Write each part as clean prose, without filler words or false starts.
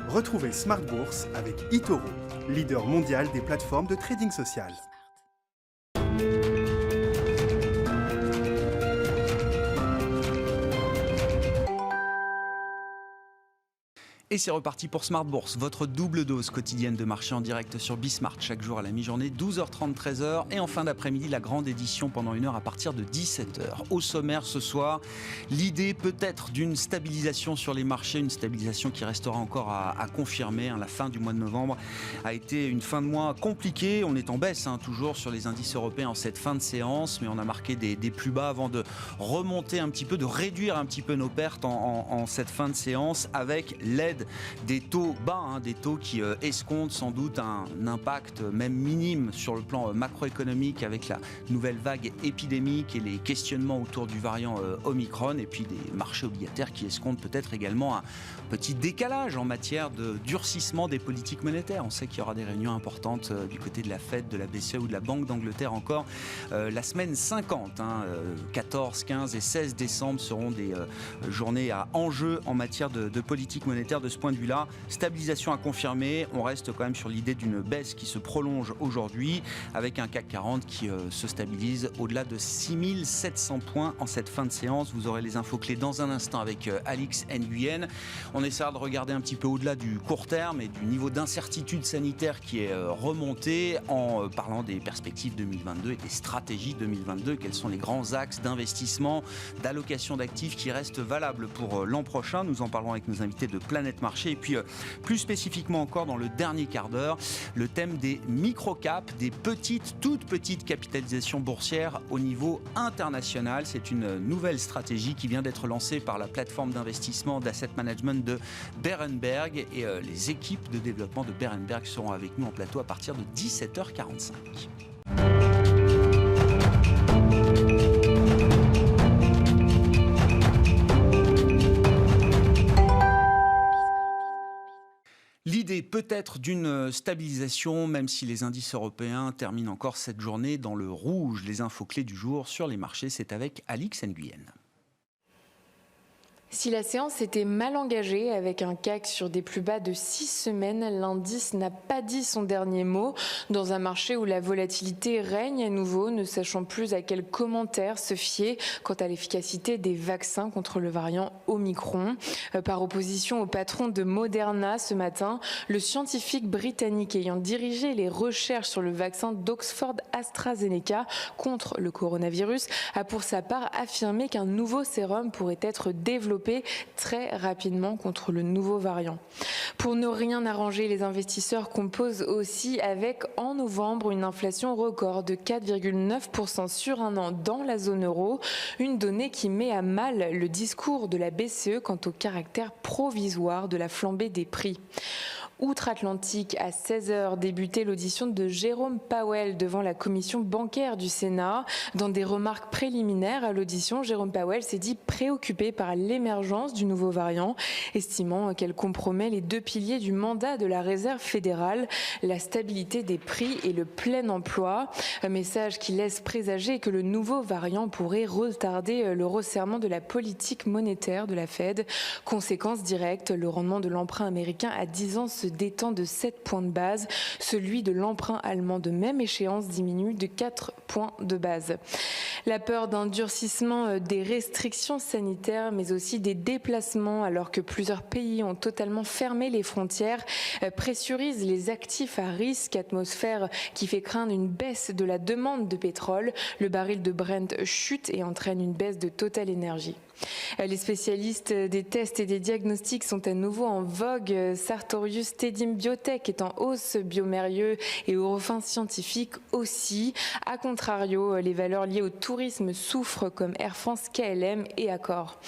Retrouvez Smart Bourse avec eToro, leader mondial des plateformes de trading social. Et c'est reparti pour Smart Bourse, votre double dose quotidienne de marché en direct sur Bismart, chaque jour à la mi-journée, 12h30, 13h, et en fin d'après-midi, la grande édition pendant 1 heure à partir de 17h. Au sommaire ce soir, l'idée peut-être d'une stabilisation sur les marchés, une stabilisation qui restera encore à confirmer. La fin du mois de novembre a été une fin de mois compliquée. On est en baisse toujours sur les indices européens en cette fin de séance, mais on a marqué des plus bas avant de remonter un petit peu, de réduire un petit peu nos pertes en cette fin de séance avec l'aide des taux bas, des taux qui escomptent sans doute un impact même minime sur le plan macroéconomique avec la nouvelle vague épidémique et les questionnements autour du variant Omicron, et puis des marchés obligataires qui escomptent peut-être également un petit décalage en matière de durcissement des politiques monétaires. On sait qu'il y aura des réunions importantes du côté de la Fed, de la BCE ou de la Banque d'Angleterre encore la semaine 50. 14, 15 et 16 décembre seront des journées à enjeu en matière de politique monétaire. De ce point de vue-là, stabilisation à confirmer. On reste quand même sur l'idée d'une baisse qui se prolonge aujourd'hui avec un CAC 40 qui se stabilise au-delà de 6700 points en cette fin de séance. Vous aurez les infos clés dans un instant avec Alix Nguyen. On essaiera de regarder un petit peu au-delà du court terme et du niveau d'incertitude sanitaire qui est remonté en parlant des perspectives 2022 et des stratégies 2022. Quels sont les grands axes d'investissement, d'allocation d'actifs qui restent valables pour l'an prochain? Nous en parlerons avec nos invités de Planète Marché. Et puis plus spécifiquement encore dans le dernier quart d'heure, le thème des micro-caps, des toutes petites capitalisations boursières au niveau international. C'est une nouvelle stratégie qui vient d'être lancée par la plateforme d'investissement d'asset management de Berenberg, et les équipes de développement de Berenberg seront avec nous en plateau à partir de 17h45. L'idée peut-être d'une stabilisation, même si les indices européens terminent encore cette journée dans le rouge. Les infos clés du jour sur les marchés, c'est avec Alix Nguyen. Si la séance était mal engagée avec un CAC sur des plus bas de 6 semaines, l'indice n'a pas dit son dernier mot dans un marché où la volatilité règne à nouveau, ne sachant plus à quels commentaires se fier quant à l'efficacité des vaccins contre le variant Omicron. Par opposition au patron de Moderna ce matin, le scientifique britannique ayant dirigé les recherches sur le vaccin d'Oxford AstraZeneca contre le coronavirus a pour sa part affirmé qu'un nouveau sérum pourrait être développé très rapidement contre le nouveau variant. Pour ne rien arranger, les investisseurs composent aussi avec, en novembre, une inflation record de 4,9% sur un an dans la zone euro, une donnée qui met à mal le discours de la BCE quant au caractère provisoire de la flambée des prix. Outre-Atlantique, à 16h, débutait l'audition de Jérôme Powell devant la commission bancaire du Sénat. Dans des remarques préliminaires à l'audition, Jérôme Powell s'est dit préoccupé par l'émergence du nouveau variant, estimant qu'elle compromet les deux piliers du mandat de la Réserve fédérale, la stabilité des prix et le plein emploi. Un message qui laisse présager que le nouveau variant pourrait retarder le resserrement de la politique monétaire de la Fed. Conséquence directe, le rendement de l'emprunt américain à 10 ans se détend de 7 points de base. Celui de l'emprunt allemand de même échéance diminue de 4 points de base. La peur d'un durcissement des restrictions sanitaires, mais aussi des déplacements, alors que plusieurs pays ont totalement fermé les frontières, pressurise les actifs à risque, atmosphère qui fait craindre une baisse de la demande de pétrole. Le baril de Brent chute et entraîne une baisse de Total Energy. Les spécialistes des tests et des diagnostics sont à nouveau en vogue. Sartorius Tedim Biotech est en hausse, Biomérieux et Eurofins Scientifique aussi. A contrario, les valeurs liées au tourisme souffrent comme Air France, KLM et Accor.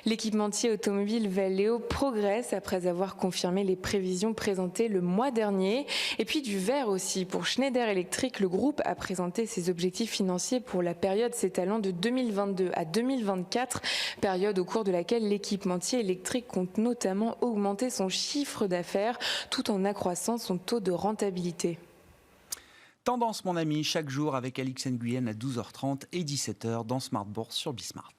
L'équipementier automobile Valeo progresse après avoir confirmé les prévisions présentées le mois dernier. Et puis du vert aussi pour Schneider Electric. Le groupe a présenté ses objectifs financiers pour la période s'étalant de 2022 à 2024. Période au cours de laquelle l'équipementier électrique compte notamment augmenter son chiffre d'affaires tout en accroissant son taux de rentabilité. Tendance, mon ami, chaque jour avec Alix Nguyen à 12h30 et 17h dans Smart Bourse sur Bismart.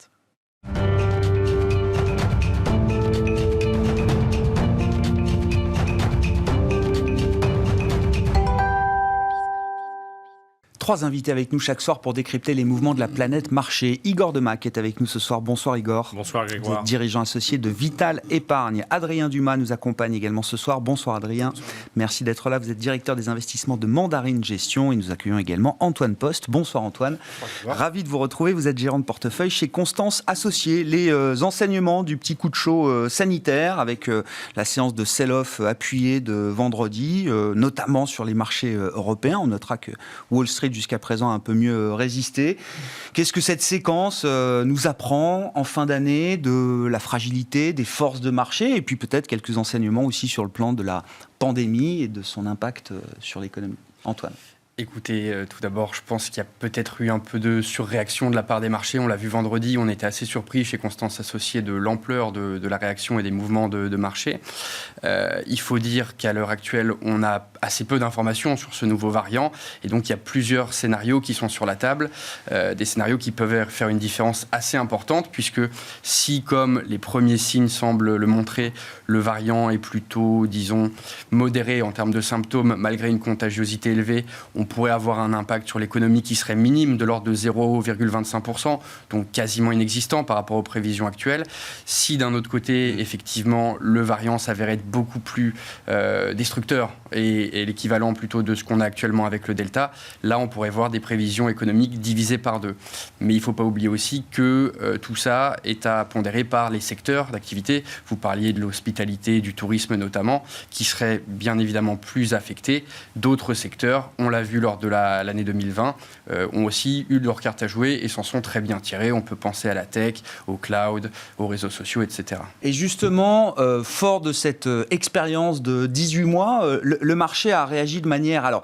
3 invités avec nous chaque soir pour décrypter les mouvements de la planète marché. Igor Demac est avec nous ce soir. Bonsoir Igor. Bonsoir Grégoire. Vous êtes dirigeant associé de Vital Épargne. Adrien Dumas nous accompagne également ce soir. Bonsoir Adrien. Bonsoir. Merci d'être là. Vous êtes directeur des investissements de Mandarine Gestion et nous accueillons également Antoine Post. Bonsoir Antoine. Bonsoir. Ravi de vous retrouver. Vous êtes gérant de portefeuille chez Constance Associés. Les enseignements du petit coup de chaud sanitaire avec la séance de sell-off appuyée de vendredi, notamment sur les marchés européens. On notera que Wall Street jusqu'à présent a un peu mieux résisté. Qu'est-ce que cette séquence nous apprend en fin d'année de la fragilité des forces de marché et puis peut-être quelques enseignements aussi sur le plan de la pandémie et de son impact sur l'économie? Antoine. Écoutez, tout d'abord, je pense qu'il y a peut-être eu un peu de surréaction de la part des marchés. On l'a vu vendredi, on était assez surpris chez Constance Associés de l'ampleur de la réaction et des mouvements de marché. Il faut dire qu'à l'heure actuelle, on a assez peu d'informations sur ce nouveau variant. Et donc, il y a plusieurs scénarios qui sont sur la table. Des scénarios qui peuvent faire une différence assez importante, puisque si, comme les premiers signes semblent le montrer, le variant est plutôt, disons, modéré en termes de symptômes, malgré une contagiosité élevée, on pourrait avoir un impact sur l'économie qui serait minime, de l'ordre de 0,25%, donc quasiment inexistant par rapport aux prévisions actuelles. Si d'un autre côté, effectivement, le variant s'avérait être beaucoup plus destructeur et l'équivalent plutôt de ce qu'on a actuellement avec le Delta, là on pourrait voir des prévisions économiques divisées par 2. Mais il ne faut pas oublier aussi que tout ça est à pondérer par les secteurs d'activité. Vous parliez de l'hospitalité, du tourisme notamment, qui seraient bien évidemment plus affectés. D'autres secteurs, on l'a vu lors de l'année 2020, ont aussi eu leur carte à jouer et s'en sont très bien tirés. On peut penser à la tech, au cloud, aux réseaux sociaux, etc. Et justement, fort de cette expérience de 18 mois, le marché a réagi de manière... Alors,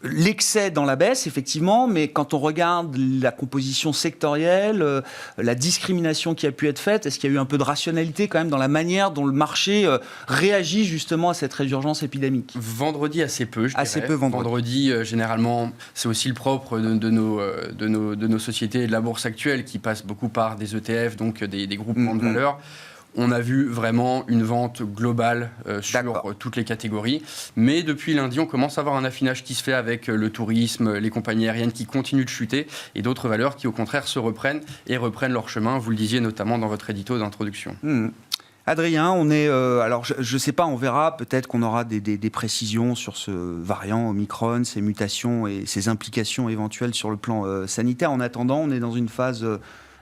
l'excès dans la baisse, effectivement, mais quand on regarde la composition sectorielle, la discrimination qui a pu être faite, est-ce qu'il y a eu un peu de rationalité quand même dans la manière dont le marché réagit justement à cette résurgence épidémique? Vendredi, assez peu, je dirais. Assez peu vendredi. Généralement, c'est aussi le propre de nos sociétés et de la bourse actuelle qui passe beaucoup par des ETF, donc des groupements de valeurs. On a vu vraiment une vente globale sur toutes les catégories. Mais depuis lundi, on commence à avoir un affinage qui se fait avec le tourisme, les compagnies aériennes qui continuent de chuter et d'autres valeurs qui, au contraire, se reprennent et reprennent leur chemin. Vous le disiez notamment dans votre édito d'introduction. Adrien, on est... alors, je ne sais pas, on verra. Peut-être qu'on aura des précisions sur ce variant Omicron, ses mutations et ses implications éventuelles sur le plan sanitaire. En attendant, on est dans une phase...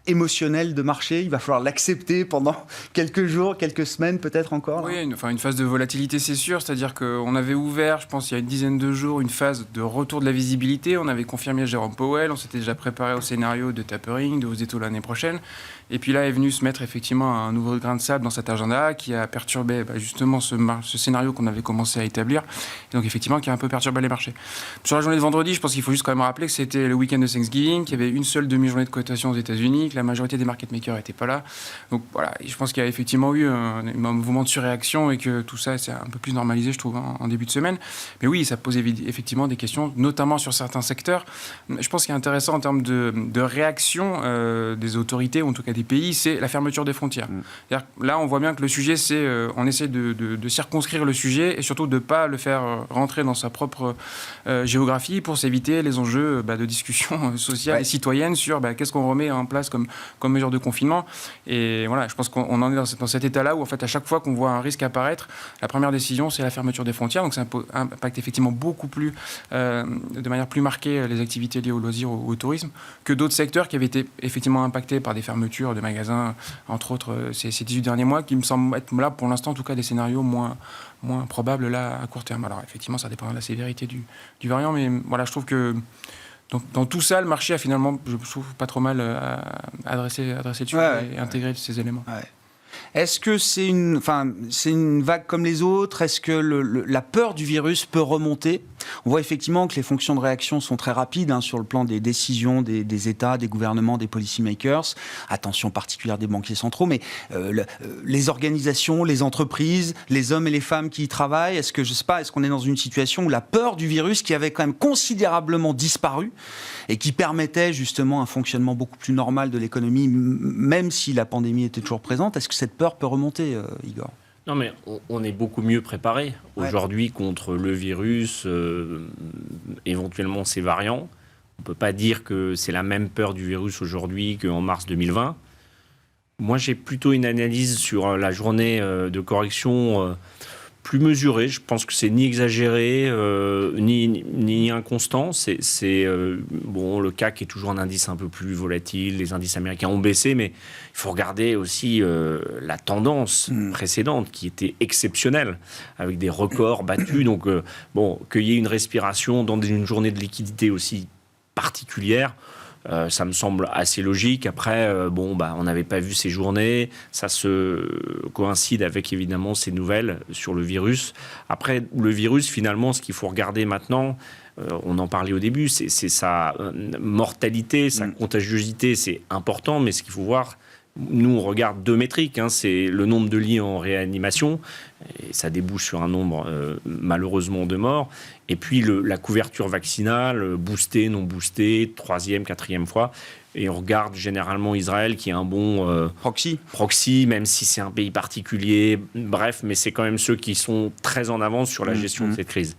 émotionnel de marché, il va falloir l'accepter pendant quelques jours, quelques semaines peut-être encore là. Oui, une phase de volatilité c'est sûr, c'est-à-dire qu'on avait ouvert, je pense il y a une dizaine de jours, une phase de retour de la visibilité, on avait confirmé à Jérôme Powell, on s'était déjà préparé au scénario de tapering, de hausse des taux l'année prochaine, et puis là est venu se mettre effectivement un nouveau grain de sable dans cet agenda qui a perturbé justement ce scénario qu'on avait commencé à établir, et donc effectivement qui a un peu perturbé les marchés. Sur la journée de vendredi, je pense qu'il faut juste quand même rappeler que c'était le week-end de Thanksgiving, qu'il y avait une seule demi-journée de cotation aux États-Unis, la majorité des market makers n'étaient pas là. Donc voilà, je pense qu'il y a effectivement eu un mouvement de surréaction et que tout ça s'est un peu plus normalisé, je trouve, en début de semaine. Mais oui, ça pose effectivement des questions, notamment sur certains secteurs. Je pense qu'il est intéressant en termes de réaction des autorités, ou en tout cas des pays, c'est la fermeture des frontières. Là, on voit bien que le sujet, c'est on essaie de circonscrire le sujet et surtout de ne pas le faire rentrer dans sa propre géographie pour s'éviter les enjeux de discussion sociale et citoyenne sur qu'est-ce qu'on remet en place comme mesure de confinement. Et voilà, je pense qu'on en est dans cet état-là où, en fait, à chaque fois qu'on voit un risque apparaître, la première décision, c'est la fermeture des frontières. Donc, ça impacte effectivement beaucoup plus, de manière plus marquée, les activités liées au loisir ou au tourisme que d'autres secteurs qui avaient été effectivement impactés par des fermetures de magasins, entre autres, ces 18 derniers mois, qui me semblent être là, pour l'instant, en tout cas, des scénarios moins probables là, à court terme. Alors, effectivement, ça dépend de la sévérité du variant, mais voilà, je trouve que dans tout ça, le marché a finalement, je trouve, pas trop mal adressé le sujet et intégré ces éléments. Ouais. Est-ce que c'est une vague comme les autres? Est-ce que la peur du virus peut remonter? On voit effectivement que les fonctions de réaction sont très rapides sur le plan des décisions des États, des gouvernements, des policymakers. Attention particulière des banquiers centraux, mais les organisations, les entreprises, les hommes et les femmes qui y travaillent, est-ce qu'on est dans une situation où la peur du virus, qui avait quand même considérablement disparu et qui permettait justement un fonctionnement beaucoup plus normal de l'économie, même si la pandémie était toujours présente, est-ce que cette peur peut remonter, Igor? Non, mais on est beaucoup mieux préparé aujourd'hui contre le virus, éventuellement ses variants. On ne peut pas dire que c'est la même peur du virus aujourd'hui qu'en mars 2020. Moi, j'ai plutôt une analyse sur la journée de correction plus mesurée. Je pense que c'est ni exagéré, ni inconstant. Bon, le CAC est toujours un indice un peu plus volatile. Les indices américains ont baissé, mais il faut regarder aussi la tendance précédente qui était exceptionnelle, avec des records battus. Donc, qu'il y ait une respiration dans une journée de liquidité aussi particulière, ça me semble assez logique. Après, on n'avait pas vu ces journées. Ça se coïncide avec, évidemment, ces nouvelles sur le virus. Après, le virus, finalement, ce qu'il faut regarder maintenant, on en parlait au début, c'est sa mortalité, sa contagiosité, c'est important. Mais ce qu'il faut voir, nous, on regarde 2 métriques. C'est le nombre de lits en réanimation, et ça débouche sur un nombre, malheureusement, de morts. Et puis, la couverture vaccinale, boostée, non boostée, 3e, 4e fois. Et on regarde généralement Israël, qui est un bon proxy, même si c'est un pays particulier. Bref, mais c'est quand même ceux qui sont très en avance sur la gestion de cette crise.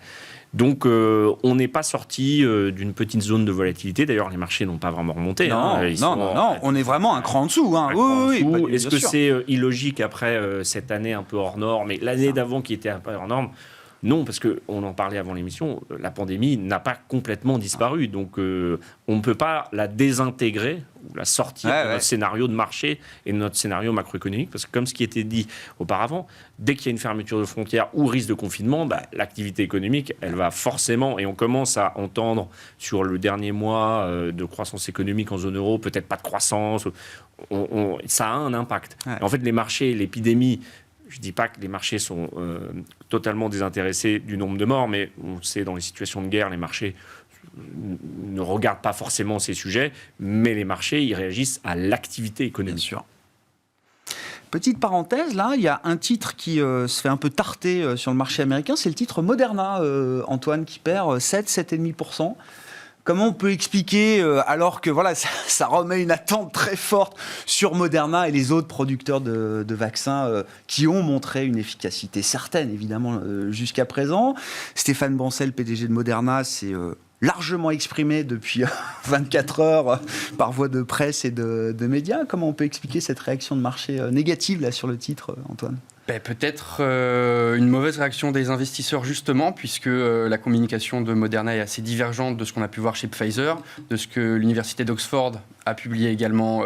Donc, on n'est pas sorti d'une petite zone de volatilité. D'ailleurs, les marchés n'ont pas vraiment remonté. Non, on est vraiment un cran en dessous. Oui, est-ce que c'est illogique après cette année un peu hors norme, mais l'année d'avant qui était un peu hors norme? Non, parce qu'on en parlait avant l'émission, la pandémie n'a pas complètement disparu. Donc, on ne peut pas la désintégrer ou la sortir de notre scénario de marché et de notre scénario macroéconomique. Parce que, comme ce qui était dit auparavant, dès qu'il y a une fermeture de frontières ou risque de confinement, l'activité économique, elle va forcément, et on commence à entendre sur le dernier mois de croissance économique en zone euro, peut-être pas de croissance, ça a un impact. Ouais. En fait, les marchés, l'épidémie, je ne dis pas que les marchés sont totalement désintéressés du nombre de morts, mais on sait, dans les situations de guerre, les marchés ne regardent pas forcément ces sujets, mais les marchés, ils réagissent à l'activité économique. Bien sûr. Petite parenthèse, là, il y a un titre qui se fait un peu tarter sur le marché américain, c'est le titre Moderna, Antoine, qui perd 7,5%. Comment on peut expliquer, alors que voilà, ça remet une attente très forte sur Moderna et les autres producteurs de vaccins qui ont montré une efficacité certaine, évidemment, jusqu'à présent. Stéphane Bancel, PDG de Moderna, s'est largement exprimé depuis 24 heures par voie de presse et de médias. Comment on peut expliquer cette réaction de marché négative là, sur le titre, Antoine ? Peut-être une mauvaise réaction des investisseurs, justement, puisque la communication de Moderna est assez divergente de ce qu'on a pu voir chez Pfizer, de ce que l'université d'Oxford a publié également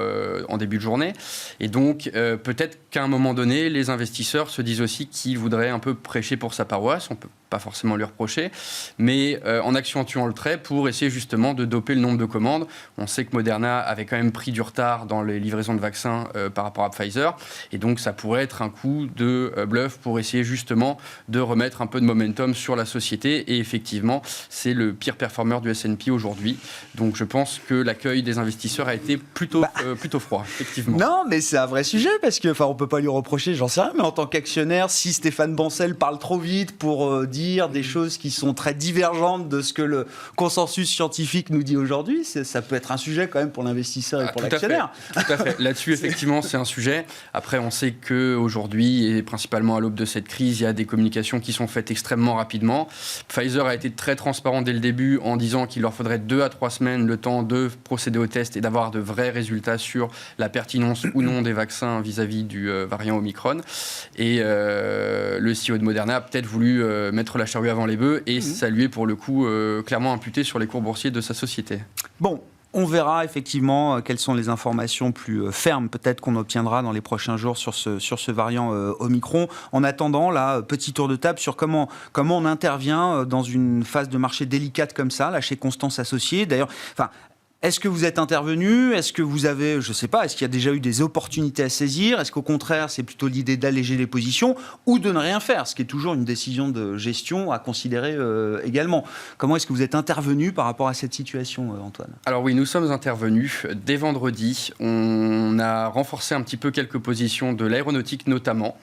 en début de journée. Et donc, peut-être qu'à un moment donné, les investisseurs se disent aussi qu'ils voudraient un peu prêcher pour sa paroisse. On ne peut pas forcément lui reprocher, mais en accentuant le trait pour essayer justement de doper le nombre de commandes. On sait que Moderna avait quand même pris du retard dans les livraisons de vaccins par rapport à Pfizer. Et donc, ça pourrait être un coup de bluff pour essayer justement de remettre un peu de momentum sur la société. Et effectivement, c'est le pire performeur du S&P aujourd'hui. Donc, je pense que l'accueil des investisseurs a été plutôt froid, effectivement. Non, mais c'est un vrai sujet, parce que, on peut pas lui reprocher, j'en sais rien, mais en tant qu'actionnaire, si Stéphane Bancel parle trop vite pour dire des choses qui sont très divergentes de ce que le consensus scientifique nous dit aujourd'hui, ça peut être un sujet quand même pour l'investisseur et pour l'actionnaire. Tout à fait. Là-dessus, effectivement, c'est un sujet. Après, on sait qu'aujourd'hui, et principalement à l'aube de cette crise, il y a des communications qui sont faites extrêmement rapidement. Pfizer a été très transparent dès le début en disant qu'il leur faudrait 2 à 3 semaines le temps de procéder au test et d'avoir de vrais résultats sur la pertinence ou non des vaccins vis-à-vis du variant Omicron. Et le CEO de Moderna a peut-être voulu mettre la charrue avant les bœufs et ça lui est pour le coup clairement imputé sur les cours boursiers de sa société. Bon. On verra effectivement quelles sont les informations plus fermes peut-être qu'on obtiendra dans les prochains jours sur ce variant Omicron. En attendant, là, petit tour de table sur comment on intervient dans une phase de marché délicate comme ça, là, chez Constance Associés. D'ailleurs, est-ce que vous êtes intervenu ? Est-ce que vous avez, je ne sais pas, est-ce qu'il y a déjà eu des opportunités à saisir ? Est-ce qu'au contraire, c'est plutôt l'idée d'alléger les positions ou de ne rien faire, ce qui est toujours une décision de gestion à considérer également. Comment est-ce que vous êtes intervenu par rapport à cette situation, Antoine ? Alors oui, nous sommes intervenus dès vendredi. On a renforcé un petit peu quelques positions de l'aéronautique notamment.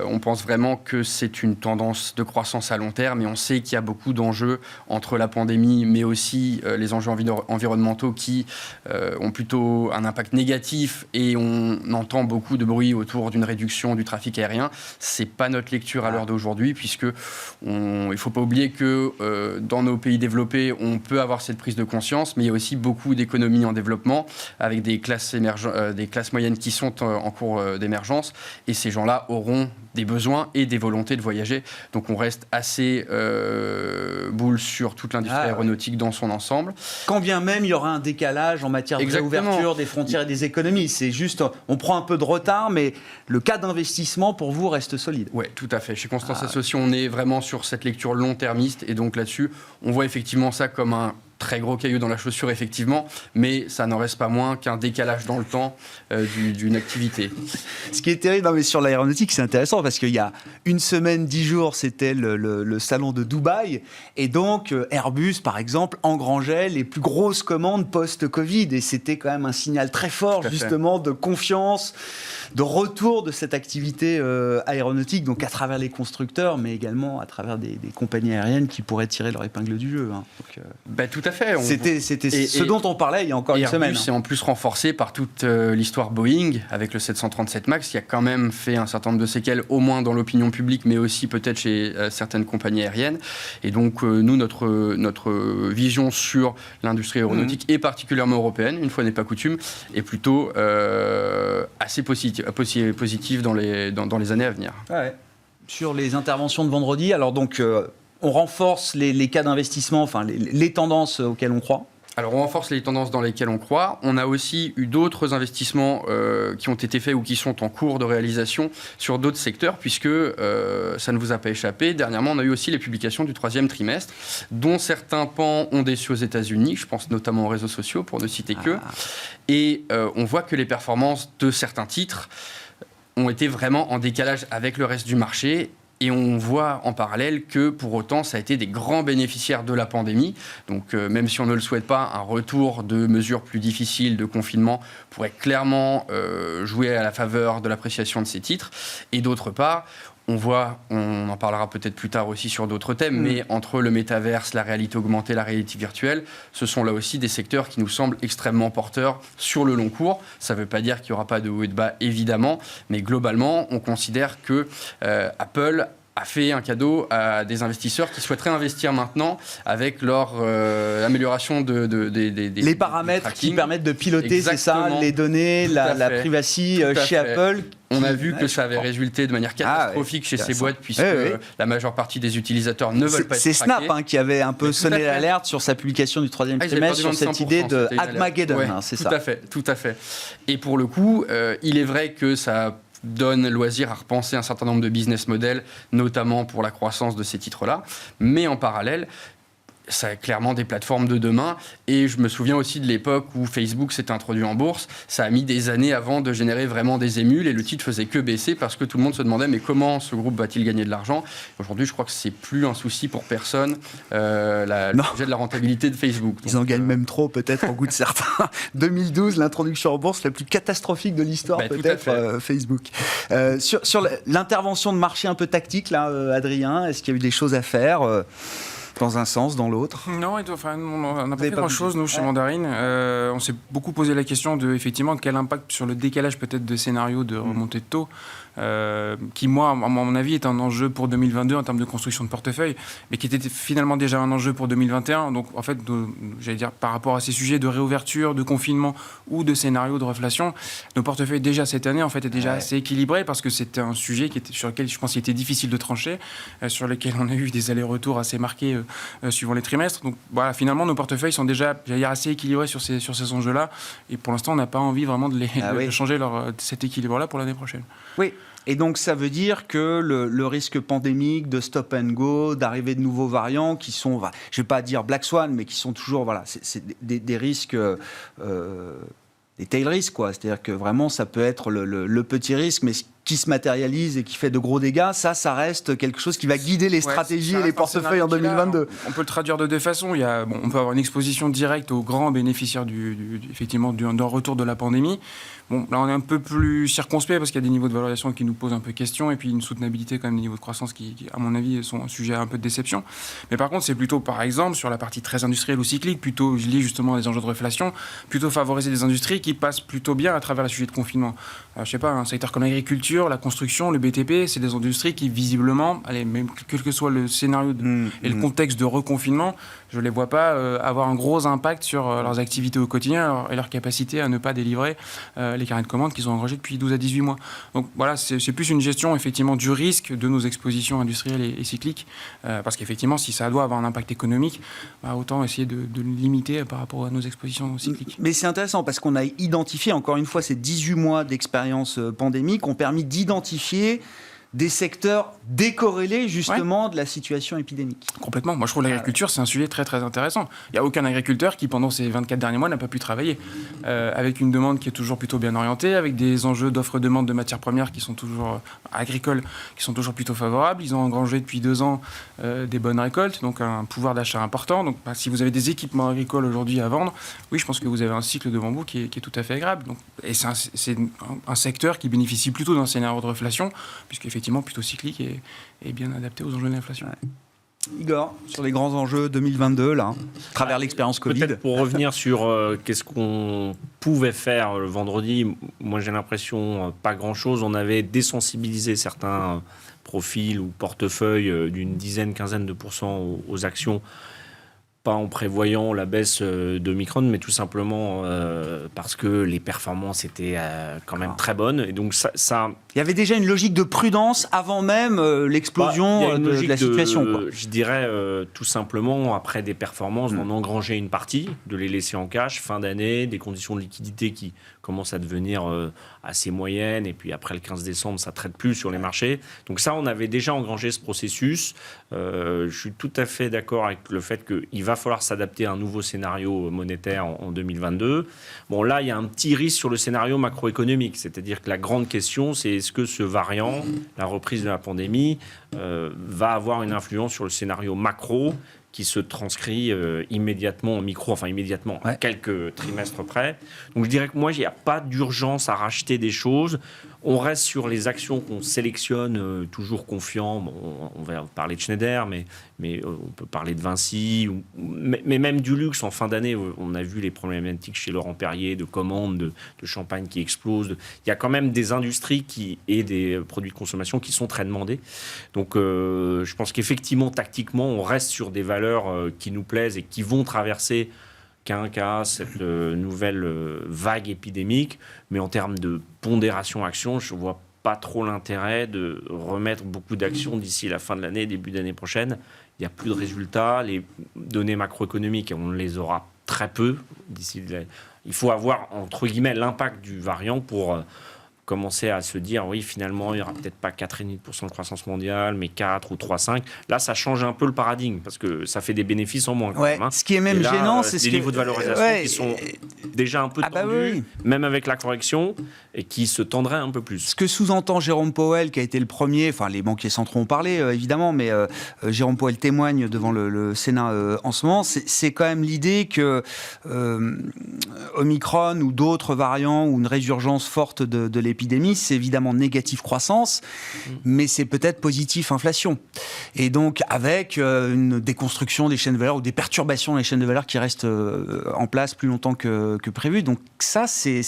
On pense vraiment que c'est une tendance de croissance à long terme et on sait qu'il y a beaucoup d'enjeux entre la pandémie mais aussi les enjeux environnementaux environnementaux qui ont plutôt un impact négatif et on entend beaucoup de bruit autour d'une réduction du trafic aérien. C'est pas notre lecture à l'heure d'aujourd'hui, puisque il ne faut pas oublier que dans nos pays développés, on peut avoir cette prise de conscience, mais il y a aussi beaucoup d'économies en développement avec des classes moyennes qui sont en cours d'émergence, et ces gens-là auront des besoins et des volontés de voyager. Donc on reste assez boule sur toute l'industrie aéronautique dans son ensemble. Quand bien même il y aura un décalage en matière de réouverture des frontières et des économies. C'est juste, on prend un peu de retard, mais le cas d'investissement pour vous reste solide. Oui, tout à fait. Chez Constance Associés, on est vraiment sur cette lecture long-termiste, et donc là-dessus, on voit effectivement ça comme un très gros caillou dans la chaussure, effectivement, mais ça n'en reste pas moins qu'un décalage dans le temps d'une activité. Ce qui est terrible, mais sur l'aéronautique, c'est intéressant parce qu'il y a une semaine, 10 jours, c'était le salon de Dubaï, et donc Airbus, par exemple, engrangeait les plus grosses commandes post-Covid, et c'était quand même un signal très fort, justement, de confiance, de retour de cette activité aéronautique, donc à travers les constructeurs, mais également à travers des compagnies aériennes qui pourraient tirer leur épingle du jeu. Hein. Donc, tout à fait. C'était ce dont on parlait il y a encore une semaine. C'est en plus renforcé par toute l'histoire Boeing avec le 737 MAX, qui a quand même fait un certain nombre de séquelles, au moins dans l'opinion publique, mais aussi peut-être chez certaines compagnies aériennes. Et donc, nous, notre vision sur l'industrie aéronautique, et particulièrement européenne, une fois n'est pas coutume, est plutôt assez positive dans les années à venir. Ouais. Sur les interventions de vendredi, alors donc... on renforce les cas d'investissement, enfin les tendances auxquelles on croit. Alors, on renforce les tendances dans lesquelles on croit. On a aussi eu d'autres investissements qui ont été faits ou qui sont en cours de réalisation sur d'autres secteurs, puisque ça ne vous a pas échappé. Dernièrement, on a eu aussi les publications du 3e trimestre, dont certains pans ont déçu aux États-Unis. Je pense notamment aux réseaux sociaux, pour ne citer que. Et on voit que les performances de certains titres ont été vraiment en décalage avec le reste du marché. Et on voit en parallèle que, pour autant, ça a été des grands bénéficiaires de la pandémie. Donc, même si on ne le souhaite pas, un retour de mesures plus difficiles, de confinement, pourrait clairement jouer à la faveur de l'appréciation de ces titres. Et d'autre part, on en parlera peut-être plus tard aussi sur d'autres thèmes, mais entre le métaverse, la réalité augmentée, la réalité virtuelle, ce sont là aussi des secteurs qui nous semblent extrêmement porteurs sur le long cours. Ça ne veut pas dire qu'il n'y aura pas de haut et de bas, évidemment, mais globalement, on considère que Apple a fait un cadeau à des investisseurs qui souhaiteraient investir maintenant avec leur amélioration les paramètres qui permettent de piloter, c'est ça, les données, la privacy chez Apple. On a vu que ça avait résulté de manière catastrophique chez ces boîtes, puisque la majeure partie des utilisateurs ne veulent pas être traqués. C'est Snap qui avait un peu sonné l'alerte sur sa publication du 3e trimestre, sur cette idée de Armageddon, c'est ça. Tout à fait. Et pour le coup, il est vrai que ça donne loisir à repenser un certain nombre de business models, notamment pour la croissance de ces titres-là. Mais en parallèle, ça a clairement des plateformes de demain. Et je me souviens aussi de l'époque où Facebook s'est introduit en bourse. Ça a mis des années avant de générer vraiment des émules, et le titre faisait que baisser parce que tout le monde se demandait mais comment ce groupe va-t-il gagner de l'argent. Aujourd'hui, je crois que c'est plus un souci pour personne, le sujet de la rentabilité de Facebook. Ils en gagnent même trop, peut-être, en goût de certains. 2012, l'introduction en bourse la plus catastrophique de l'histoire, peut-être, Facebook. Sur l'intervention de marché un peu tactique, là, Adrien, est-ce qu'il y a eu des choses à faire dans un sens, dans l'autre? Non, on n'a pas fait grand-chose, nous, chez Mandarine. On s'est beaucoup posé la question de quel impact sur le décalage peut-être de scénario de remontée de taux, qui, moi, à mon avis, est un enjeu pour 2022 en termes de construction de portefeuille, mais qui était finalement déjà un enjeu pour 2021. Donc, en fait, j'allais dire, par rapport à ces sujets de réouverture, de confinement ou de scénario de reflation, nos portefeuilles, déjà cette année, en fait, est déjà assez équilibrés, parce que c'était un sujet sur lequel, je pense, il était difficile de trancher, sur lequel on a eu des allers-retours assez marqués suivant les trimestres. Donc voilà, finalement, nos portefeuilles sont déjà assez équilibrés sur ces enjeux-là. Et pour l'instant, on n'a pas envie vraiment de changer cet équilibre-là pour l'année prochaine. Oui. Et donc, ça veut dire que le risque pandémique de stop and go, d'arrivée de nouveaux variants qui sont, je ne vais pas dire Black Swan, mais qui sont toujours, c'est des risques, des tail risks, quoi. C'est-à-dire que vraiment, ça peut être le petit risque, mais qui se matérialise et qui fait de gros dégâts, ça reste quelque chose qui va guider les stratégies et les portefeuilles en 2022. On peut le traduire de deux façons. On peut avoir une exposition directe aux grands bénéficiaires effectivement d'un retour de la pandémie. Bon, là, on est un peu plus circonspect parce qu'il y a des niveaux de valorisation qui nous posent un peu question et puis une soutenabilité, quand même, des niveaux de croissance qui, à mon avis, sont un sujet à un peu de déception. Mais par contre, c'est plutôt, par exemple, sur la partie très industrielle ou cyclique, plutôt liée justement à des enjeux de réflation, plutôt favoriser des industries qui passent plutôt bien à travers le sujet de confinement. Alors, je sais pas, un secteur comme l'agriculture, la construction, le BTP, c'est des industries qui, visiblement, même quel que soit le scénario et le contexte de reconfinement, je ne les vois pas avoir un gros impact sur leurs activités au quotidien et leur capacité à ne pas délivrer les carnets de commandes qu'ils ont engagés depuis 12 à 18 mois. Donc voilà, c'est plus une gestion effectivement du risque de nos expositions industrielles et cycliques, parce qu'effectivement, si ça doit avoir un impact économique, autant essayer de le limiter par rapport à nos expositions cycliques. Mais c'est intéressant parce qu'on a identifié, encore une fois, ces 18 mois d'expérience pandémique ont permis d'identifier des secteurs décorrélés justement de la situation épidémique. Complètement. Moi, je trouve l'agriculture, c'est un sujet très très intéressant. Il n'y a aucun agriculteur qui, pendant ces 24 derniers mois, n'a pas pu travailler. Avec une demande qui est toujours plutôt bien orientée, avec des enjeux d'offre-demande de matières premières qui sont toujours agricoles, qui sont toujours plutôt favorables. Ils ont engrangé depuis 2 ans des bonnes récoltes, donc un pouvoir d'achat important. Donc, si vous avez des équipements agricoles aujourd'hui à vendre, oui, je pense que vous avez un cycle devant vous qui est tout à fait agréable. Donc, et c'est un secteur qui bénéficie plutôt d'un scénario de reflation, puisqu'effectivement, plutôt cyclique et bien adapté aux enjeux de l'inflation. Ouais. Igor, sur les grands enjeux 2022, là, à travers l'expérience Covid. Peut-être pour revenir sur qu'est-ce qu'on pouvait faire le vendredi, moi j'ai l'impression pas grand-chose. On avait désensibilisé certains profils ou portefeuilles d'une dizaine, quinzaine de pourcents aux actions, pas en prévoyant la baisse de Micron, mais tout simplement parce que les performances étaient quand même très bonnes. Et donc ça... Il y avait déjà une logique de prudence avant même l'explosion de la situation. Je dirais tout simplement, après des performances, d'en engranger une partie, de les laisser en cash, fin d'année, des conditions de liquidité qui commencent à devenir assez moyennes, et puis après le 15 décembre, ça ne traite plus sur les marchés. Donc ça, on avait déjà engrangé ce processus. Je suis tout à fait d'accord avec le fait qu'il va falloir s'adapter à un nouveau scénario monétaire en 2022. Bon, là, il y a un petit risque sur le scénario macroéconomique, c'est-à-dire que la grande question, c'est est-ce que ce variant, la reprise de la pandémie, va avoir une influence sur le scénario macro qui se transcrit immédiatement en micro, enfin immédiatement à quelques trimestres près. Donc je dirais que moi, il n'y a pas d'urgence à racheter des choses. On reste sur les actions qu'on sélectionne, toujours confiant. Bon, on va parler de Schneider, mais on peut parler de Vinci, mais même du luxe. En fin d'année, on a vu les problématiques chez Laurent Perrier, de commandes, de champagne qui explosent. Il y a quand même des industries et des produits de consommation qui sont très demandés. Donc je pense qu'effectivement, tactiquement, on reste sur des valeurs qui nous plaisent et qui vont traverser cette nouvelle vague épidémique, mais en termes de pondération action, je ne vois pas trop l'intérêt de remettre beaucoup d'actions d'ici la fin de l'année, début d'année prochaine. Il n'y a plus de résultats, les données macroéconomiques, on les aura très peu d'ici. Il faut avoir, entre guillemets, l'impact du variant pour commencer à se dire, oui, finalement, il n'y aura peut-être pas 4,5% de croissance mondiale, mais 4 ou 3,5. Là, ça change un peu le paradigme, parce que ça fait des bénéfices en moins. Ouais, quand même, hein. Ce qui est même gênant, c'est des niveaux de valorisation qui sont déjà un peu tendus, même avec la correction, et qui se tendraient un peu plus. Ce que sous-entend Jérôme Powell, qui a été le premier, enfin les banquiers centraux ont parlé, évidemment, mais Jérôme Powell témoigne devant le Sénat en ce moment, c'est quand même l'idée que Omicron ou d'autres variants ou une résurgence forte de l'épidémie, c'est évidemment négatif croissance, mais c'est peut-être positif inflation. Et donc, avec une déconstruction des chaînes de valeur ou des perturbations des chaînes de valeur qui restent en place plus longtemps que prévu. Donc ça, c'est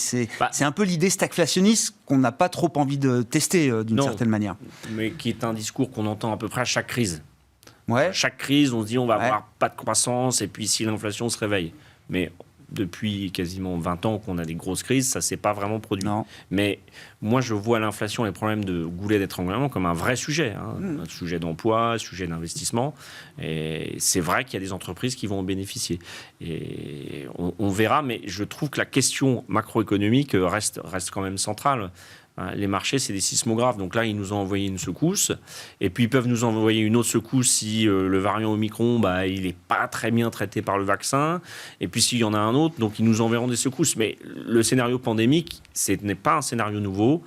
un peu l'idée stagflationniste qu'on n'a pas trop envie de tester d'une certaine manière. Mais qui est un discours qu'on entend à peu près à chaque crise. Ouais. À chaque crise, on se dit on va avoir pas de croissance, et puis si l'inflation se réveille. Mais depuis quasiment 20 ans qu'on a des grosses crises, ça ne s'est pas vraiment produit. Non. Mais moi, je vois l'inflation, les problèmes de goulet d'étranglement comme un vrai sujet. Un sujet d'emploi, un sujet d'investissement. Et c'est vrai qu'il y a des entreprises qui vont en bénéficier. Et on verra, mais je trouve que la question macroéconomique reste quand même centrale. Les marchés, c'est des sismographes. Donc là, ils nous ont envoyé une secousse. Et puis, ils peuvent nous envoyer une autre secousse si le variant Omicron, il n'est pas très bien traité par le vaccin. Et puis, s'il y en a un autre, donc ils nous enverront des secousses. Mais le scénario pandémique, ce n'est pas un scénario nouveau.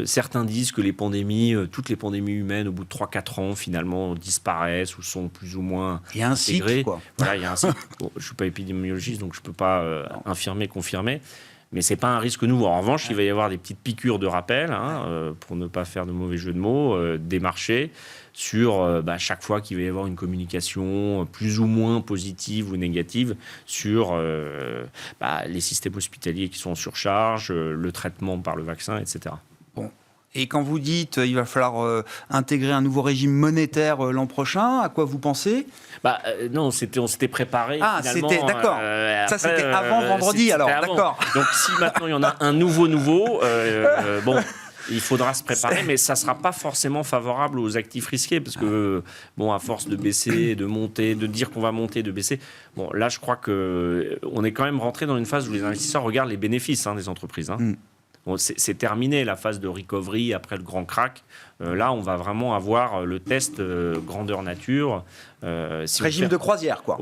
Certains disent que les pandémies, toutes les pandémies humaines, au bout de 3-4 ans, finalement, disparaissent ou sont plus ou moins Il y a un intégrées. cycle, quoi. Voilà, il y a un cycle. Bon, je ne suis pas épidémiologiste, donc je ne peux pas infirmer, confirmer. Mais ce n'est pas un risque nouveau. En revanche, il va y avoir des petites piqûres de rappel, pour ne pas faire de mauvais jeu de mots, des marchés sur chaque fois qu'il va y avoir une communication plus ou moins positive ou négative sur les systèmes hospitaliers qui sont en surcharge, le traitement par le vaccin, etc. Et quand vous dites il va falloir intégrer un nouveau régime monétaire l'an prochain, à quoi vous pensez ? Non, on s'était préparé. Ah, finalement, c'était d'accord. Ça, c'était avant vendredi, c'était alors, avant. d'accord. Donc, si maintenant il y en a un nouveau, il faudra se préparer, mais ça ne sera pas forcément favorable aux actifs risqués, parce que, à force de baisser, de monter, de dire qu'on va monter, de baisser, là, je crois qu'on est quand même rentré dans une phase où les investisseurs regardent les bénéfices des entreprises. C'est terminé la phase de recovery après le grand crack. Là, on va vraiment avoir le test grandeur nature. Régime de croisière, quoi.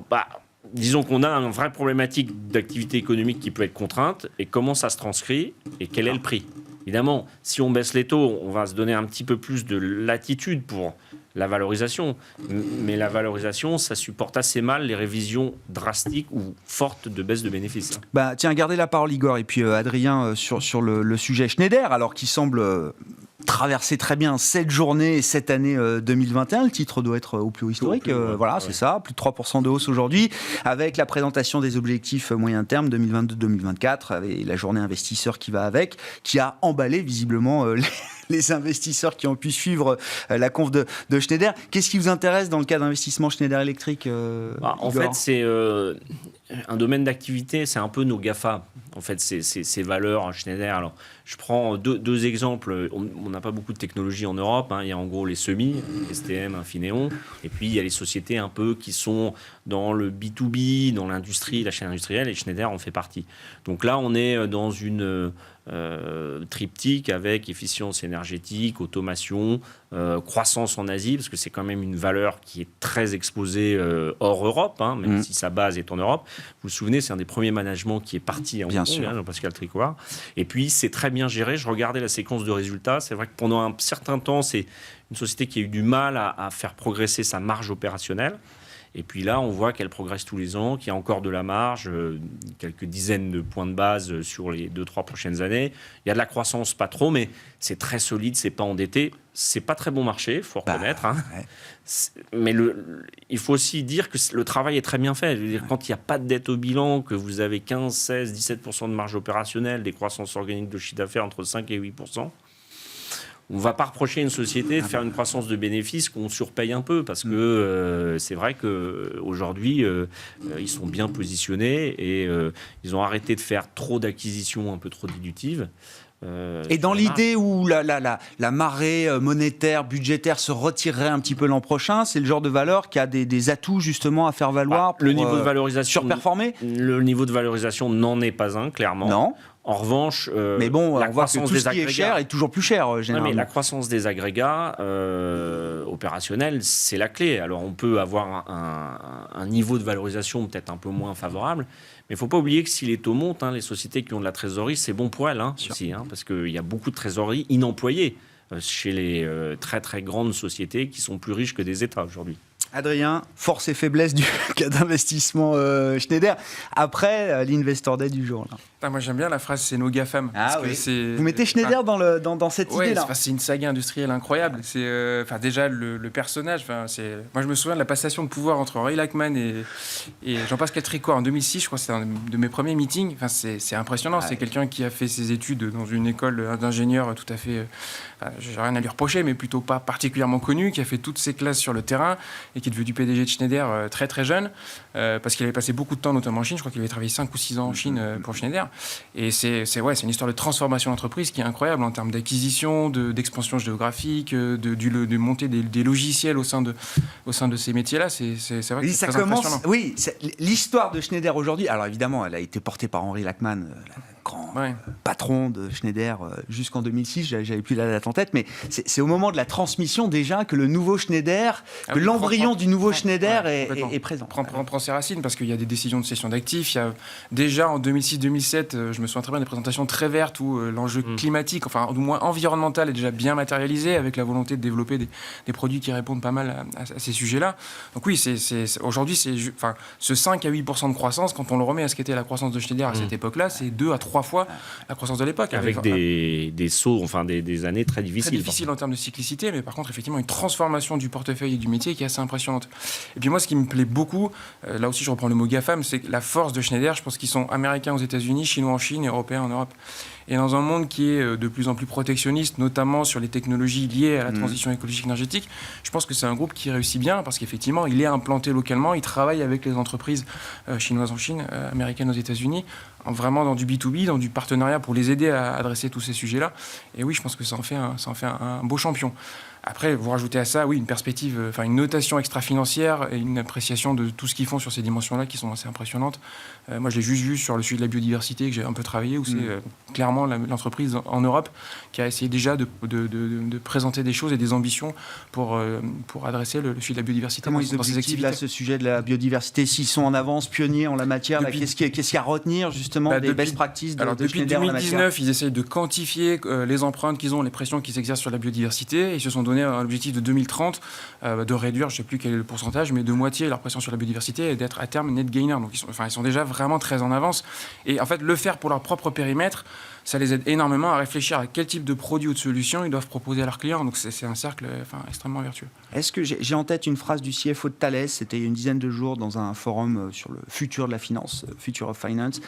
Disons qu'on a une vraie problématique d'activité économique qui peut être contrainte. Et comment ça se transcrit et quel est le prix ? Évidemment, si on baisse les taux, on va se donner un petit peu plus de latitude pour la valorisation. Mais la valorisation, ça supporte assez mal les révisions drastiques ou fortes de baisse de bénéfices. Tiens, gardez la parole, Igor, et puis Adrien, sur le sujet Schneider, alors qui semble traverser très bien cette journée et cette année 2021. Le titre doit être au plus haut historique. C'est ça, plus de 3% de hausse aujourd'hui, avec la présentation des objectifs moyen terme 2022-2024, avec la journée investisseur qui va avec, qui a emballé visiblement les investisseurs qui ont pu suivre la conf de Schneider. Qu'est-ce qui vous intéresse dans le cas d'investissement Schneider Electric, En fait, c'est un domaine d'activité, c'est un peu nos GAFA. En fait, ces valeurs Schneider. Alors, je prends deux exemples. On n'a pas beaucoup de technologie en Europe. Il y a en gros les semis, STM, Infineon. Et puis, il y a les sociétés un peu qui sont dans le B2B, dans l'industrie, la chaîne industrielle. Et Schneider en fait partie. Donc là, on est dans une triptyque avec efficience énergétique, automation, croissance en Asie, parce que c'est quand même une valeur qui est très exposée hors Europe, même si sa base est en Europe. Vous vous souvenez, c'est un des premiers managements qui est parti en Hong Kong, Jean-Pascal Tricoire. Et puis, c'est très bien géré. Je regardais la séquence de résultats. C'est vrai que pendant un certain temps, c'est une société qui a eu du mal à faire progresser sa marge opérationnelle. Et puis là, on voit qu'elle progresse tous les ans, qu'il y a encore de la marge, quelques dizaines de points de base sur les 2-3 prochaines années. Il y a de la croissance, pas trop, mais c'est très solide, c'est pas endetté. C'est pas très bon marché, il faut reconnaître. Mais il faut aussi dire que le travail est très bien fait. Je veux dire, quand il n'y a pas de dette au bilan, que vous avez 15, 16, 17% de marge opérationnelle, des croissances organiques de chiffre d'affaires entre 5 et 8%, on ne va pas reprocher à une société de faire une croissance de bénéfices qu'on surpaye un peu, parce que c'est vrai qu'aujourd'hui, ils sont bien positionnés et ils ont arrêté de faire trop d'acquisitions un peu trop dilutives. Et dans l'idée où la marée monétaire, budgétaire se retirerait un petit peu l'an prochain, c'est le genre de valeur qui a des atouts justement à faire valoir pour le niveau de valorisation, surperformer. Le niveau de valorisation n'en est pas un, clairement. Non. En revanche, mais bon, on voit que tout ce qui est cher est toujours plus cher, généralement. Mais la croissance des agrégats opérationnels, c'est la clé. Alors, on peut avoir un niveau de valorisation peut-être un peu moins favorable, mais il ne faut pas oublier que si les taux montent, les sociétés qui ont de la trésorerie, c'est bon pour elles aussi, parce qu'il y a beaucoup de trésorerie inemployée chez les très très grandes sociétés qui sont plus riches que des États aujourd'hui. Adrien, force et faiblesse du cas d'investissement Schneider après l'Investor Day du jour. Moi j'aime bien la phrase c'est nos GAFAM. Vous mettez Schneider dans cette idée-là. C'est une saga industrielle incroyable. C'est déjà le personnage. Moi je me souviens de la passation de pouvoir entre Henri Lachmann et Jean-Pascal Tricoire en 2006. Je crois que c'était un de mes premiers meetings. C'est impressionnant. C'est quelqu'un qui a fait ses études dans une école d'ingénieurs tout à fait. J'ai rien à lui reprocher, mais plutôt pas particulièrement connu, qui a fait toutes ses classes sur le terrain et qui est devenu PDG de Schneider très très jeune, parce qu'il avait passé beaucoup de temps notamment en Chine. Je crois qu'il avait travaillé 5 ou 6 ans en Chine pour Schneider. Et c'est une histoire de transformation d'entreprise qui est incroyable en termes d'acquisition, d'expansion géographique, de montée des logiciels au sein de ces métiers-là. C'est vrai que c'est très impressionnant. Oui, l'histoire de Schneider aujourd'hui, alors évidemment, elle a été portée par Henri Lachmann, grand patron de Schneider jusqu'en 2006, j'avais plus la date en tête, mais c'est au moment de la transmission déjà que le nouveau Schneider, l'embryon du nouveau Schneider est présent. Prend ses racines parce qu'il y a des décisions de cession d'actifs. Il y a déjà en 2006-2007, je me souviens très bien des présentations très vertes où l'enjeu climatique, enfin du moins environnemental, est déjà bien matérialisé avec la volonté de développer des produits qui répondent pas mal à ces sujets-là. Donc oui, aujourd'hui, ce 5 à 8% de croissance, quand on le remet à ce qu'était la croissance de Schneider à cette époque-là, c'est 2 à 3 fois la croissance de l'époque. Avec des sauts, des années très difficiles. Très difficiles en termes de cyclicité, mais par contre, effectivement, une transformation du portefeuille et du métier qui est assez impressionnante. Et puis moi, ce qui me plaît beaucoup, là aussi je reprends le mot GAFAM, c'est la force de Schneider. Je pense qu'ils sont américains aux États-Unis, chinois en Chine et européens en Europe. Et dans un monde qui est de plus en plus protectionniste, notamment sur les technologies liées à la transition écologique énergétique, je pense que c'est un groupe qui réussit bien parce qu'effectivement, il est implanté localement, il travaille avec les entreprises chinoises en Chine, américaines aux États-Unis, vraiment dans du B2B, dans du partenariat pour les aider à adresser tous ces sujets-là. Et oui, je pense que ça en fait un beau champion. Après, vous rajoutez à ça, oui, une perspective, une notation extra-financière et une appréciation de tout ce qu'ils font sur ces dimensions-là qui sont assez impressionnantes. Moi, je l'ai juste vu sur le sujet de la biodiversité que j'ai un peu travaillé, où c'est clairement l'entreprise en Europe qui a essayé déjà de présenter des choses et des ambitions pour adresser le sujet de la biodiversité. Comment ils objectivent là ce sujet de la biodiversité, s'ils sont en avance, pionniers en la matière, qu'est-ce qu'il y a à retenir justement des best practices de depuis Schneider 2019, ils essayent de quantifier les empreintes qu'ils ont, les pressions qu'ils exercent sur la biodiversité, et ils se sont donné un objectif de 2030 de réduire, je ne sais plus quel est le pourcentage, mais de moitié leur pression sur la biodiversité et d'être à terme net gainer. Donc ils sont déjà vraiment très en avance. Et en fait, le faire pour leur propre périmètre, ça les aide énormément à réfléchir à quel type de produits ou de solutions ils doivent proposer à leurs clients. Donc c'est un cercle extrêmement vertueux. Est-ce que j'ai en tête une phrase du CFO de Thales, c'était il y a une dizaine de jours dans un forum sur le futur de la finance, Future of Finance,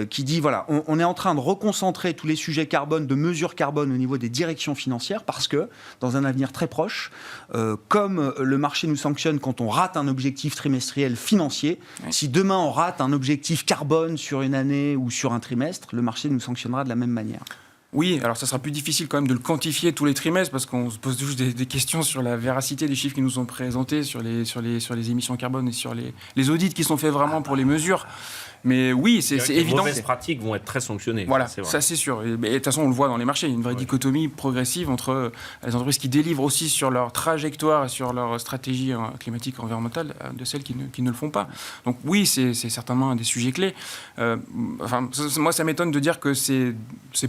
qui dit voilà, on est en train de reconcentrer tous les sujets carbone, de mesures carbone au niveau des directions financières parce que dans un avenir très proche, comme le marché nous sanctionne quand on rate un objectif trimestriel financier, si demain on rate un objectif carbone sur une année ou sur un trimestre, le marché nous sanctionnera de la même manière. Oui, alors ça sera plus difficile quand même de le quantifier tous les trimestres parce qu'on se pose toujours des questions sur la véracité des chiffres qui nous sont présentés, sur les émissions carbone et sur les audits qui sont faits vraiment pour les mesures. Mais oui, c'est évident. Les mauvaises pratiques vont être très sanctionnées. Voilà, ça c'est sûr. Et de toute façon, on le voit dans les marchés. Il y a une vraie dichotomie progressive entre les entreprises qui délivrent aussi sur leur trajectoire et sur leur stratégie climatique environnementale de celles qui ne le font pas. Donc oui, c'est certainement un des sujets clés. Moi, ça m'étonne de dire que c'est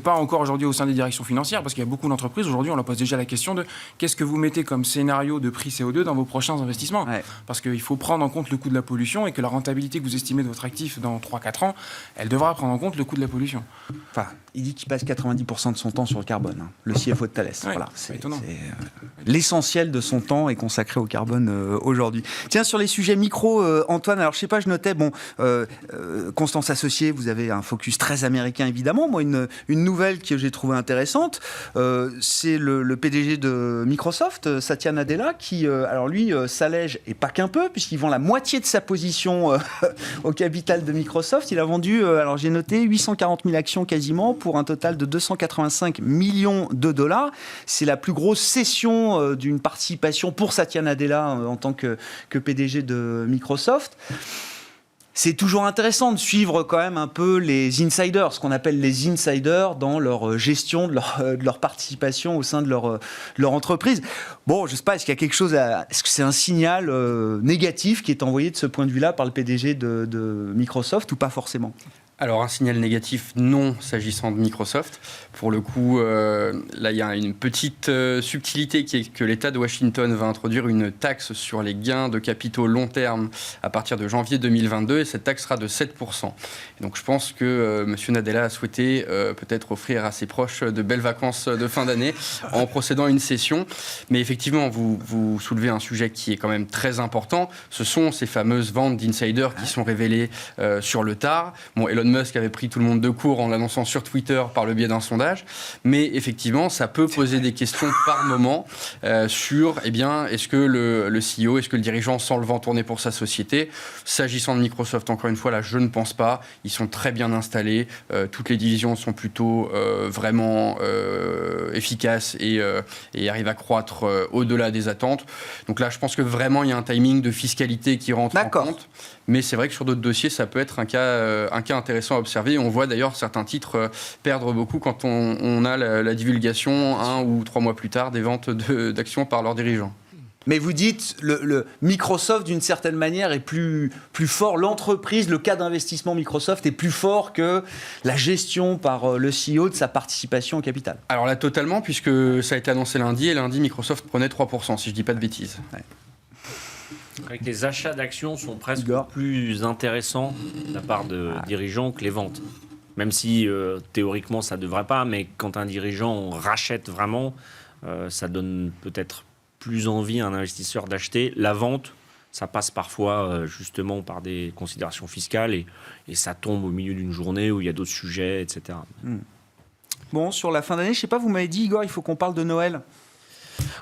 pas encore aujourd'hui au sein des directions financières parce qu'il y a beaucoup d'entreprises. Aujourd'hui, on leur pose déjà la question de qu'est-ce que vous mettez comme scénario de prix CO2 dans vos prochains investissements. Parce qu'il faut prendre en compte le coût de la pollution et que la rentabilité que vous estimez de votre actif dans 3-4 ans, elle devra prendre en compte le coût de la pollution. Enfin, il dit qu'il passe 90% de son temps sur le carbone, le CFO de Thales. Voilà, c'est étonnant. L'essentiel de son temps est consacré au carbone aujourd'hui. Tiens, sur les sujets micro, Antoine, alors je sais pas, je notais, Constance Associée, vous avez un focus très américain évidemment. Moi, une nouvelle que j'ai trouvée intéressante, c'est le PDG de Microsoft, Satya Nadella, qui, alors lui, s'allège, et pas qu'un peu, puisqu'il vend la moitié de sa position au capital de Microsoft. Il a vendu, alors j'ai noté, 840 000 actions quasiment pour un total de 285 millions de dollars. C'est la plus grosse cession d'une participation pour Satya Nadella en tant que PDG de Microsoft. C'est toujours intéressant de suivre quand même un peu les insiders, ce qu'on appelle les insiders dans leur gestion de leur participation au sein de leur entreprise. Bon, je sais pas, est-ce qu'il y a quelque chose est-ce que c'est un signal négatif qui est envoyé de ce point de vue-là par le PDG de Microsoft ou pas forcément ? Alors, un signal négatif, non, s'agissant de Microsoft. Pour le coup, là, il y a une petite subtilité qui est que l'État de Washington va introduire une taxe sur les gains de capitaux long terme à partir de janvier 2022, et cette taxe sera de 7%. Et donc, je pense que M. Nadella a souhaité peut-être offrir à ses proches de belles vacances de fin d'année en procédant à une cession. Mais effectivement, vous soulevez un sujet qui est quand même très important. Ce sont ces fameuses ventes d'insiders qui sont révélées sur le tard. Bon, Elon Musk avait pris tout le monde de court en l'annonçant sur Twitter par le biais d'un sondage, mais effectivement, ça peut poser des questions par moment sur, est-ce que le CEO, est-ce que le dirigeant sent le vent tourner pour sa société ? S'agissant de Microsoft, encore une fois, là, je ne pense pas. Ils sont très bien installés. Toutes les divisions sont plutôt vraiment efficaces et arrivent à croître au-delà des attentes. Donc là, je pense que vraiment, il y a un timing de fiscalité qui rentre en compte. Mais c'est vrai que sur d'autres dossiers, ça peut être un cas intéressant intéressant à observer. On voit d'ailleurs certains titres perdre beaucoup quand on a la divulgation 1 ou 3 mois plus tard des ventes d'actions par leurs dirigeants. Mais vous dites, le Microsoft, d'une certaine manière, est plus fort. L'entreprise, le cas d'investissement Microsoft est plus fort que la gestion par le CEO de sa participation au capital. Alors là, totalement, puisque ça a été annoncé lundi, et lundi, Microsoft prenait 3%, si je ne dis pas de bêtises. Ouais. Avec les achats d'actions sont presque Igor. plus intéressants de la part de dirigeants que les ventes. Même si théoriquement ça ne devrait pas, mais quand un dirigeant rachète vraiment, ça donne peut-être plus envie à un investisseur d'acheter. La vente, ça passe parfois justement par des considérations fiscales et ça tombe au milieu d'une journée où il y a d'autres sujets, etc. Bon, sur la fin d'année, je ne sais pas, vous m'avez dit, Igor, il faut qu'on parle de Noël.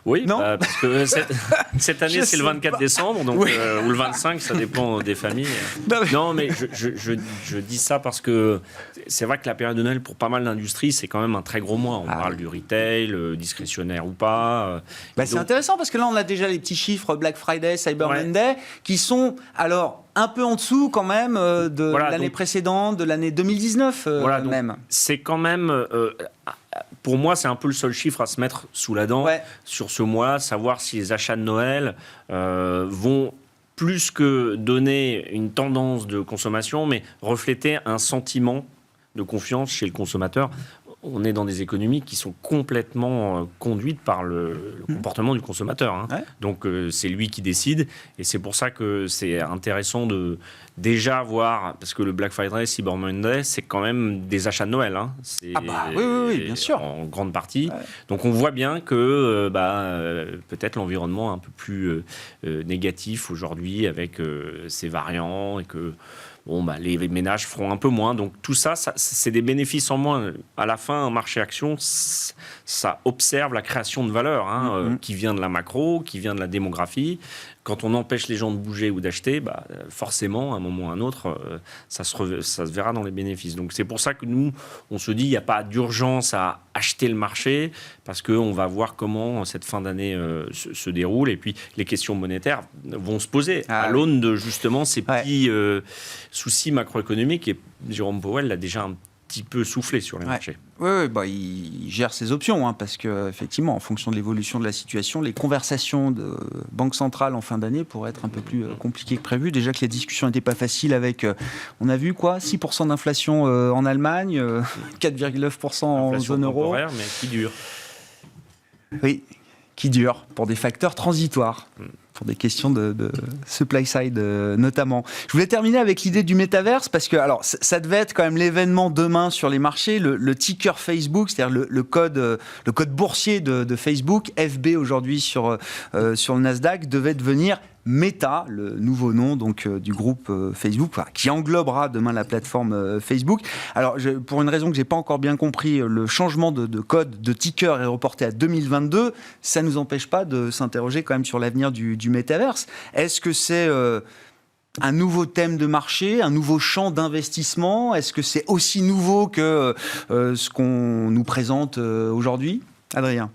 Oui, Non parce que cette année, c'est le 24 décembre, donc, Oui. ou le 25, ça dépend des familles. Non, mais- Non, mais je dis ça parce que c'est vrai que la période de Noël, pour pas mal d'industries, c'est quand même un très gros mois. On parle du retail, discrétionnaire ou pas. Bah, c'est Donc, intéressant parce que là, on a déjà les petits chiffres Black Friday, Cyber Ouais. Monday, qui sont alors un peu en dessous quand même de Voilà, l'année donc- précédente, de l'année 2019 Voilà, donc, même. c'est quand même, pour moi, c'est un peu le seul chiffre à se mettre sous la dent Ouais. sur ce mois, savoir si les achats de Noël vont plus que donner une tendance de consommation, mais refléter un sentiment de confiance chez le consommateur. On est dans des économies qui sont complètement conduites par le comportement du consommateur. Hein. Ouais. Donc c'est lui qui décide et c'est pour ça que c'est intéressant de déjà voir, parce que le Black Friday, Cyber Monday, c'est quand même des achats de Noël. Hein. Ah bah oui, bien sûr. En grande partie. Ouais. Donc on voit bien que peut-être l'environnement est un peu plus négatif aujourd'hui avec ces variants et que les ménages feront un peu moins. Donc tout ça, c'est des bénéfices en moins. À la fin, un marché action, ça observe la création de valeur qui vient de la macro, qui vient de la démographie. Quand on empêche les gens de bouger ou d'acheter, forcément, à un moment ou à un autre, ça se verra dans les bénéfices. Donc c'est pour ça que nous, on se dit, il n'y a pas d'urgence à acheter le marché, parce qu'on va voir comment cette fin d'année se déroule. Et puis, les questions monétaires vont se poser à l'aune de, justement, ces petits soucis macroéconomiques. Et Jérôme Powell l'a déjà un petit peu soufflé sur les marchés. Oui, il gère ses options, parce qu'effectivement, en fonction de l'évolution de la situation, les conversations de Banque centrale en fin d'année pourraient être un peu plus compliquées que prévu. Déjà que les discussions n'étaient pas faciles avec, on a vu 6% d'inflation en Allemagne, 4,9% en zone euro. Temporaire, mais qui dure. Oui, qui dure pour des facteurs transitoires. Pour des questions de supply side notamment. Je voulais terminer avec l'idée du métaverse parce que alors ça devait être quand même l'événement demain sur les marchés, le ticker Facebook, c'est-à-dire le code boursier de Facebook, FB aujourd'hui sur le Nasdaq, devait devenir Meta, le nouveau nom donc du groupe Facebook, qui englobera demain la plateforme Facebook. Alors, pour une raison que j'ai pas encore bien compris, le changement de code de ticker est reporté à 2022. Ça nous empêche pas de s'interroger quand même sur l'avenir du métaverse. Est-ce que c'est un nouveau thème de marché, un nouveau champ d'investissement? Est-ce que c'est aussi nouveau que ce qu'on nous présente aujourd'hui? Adrien?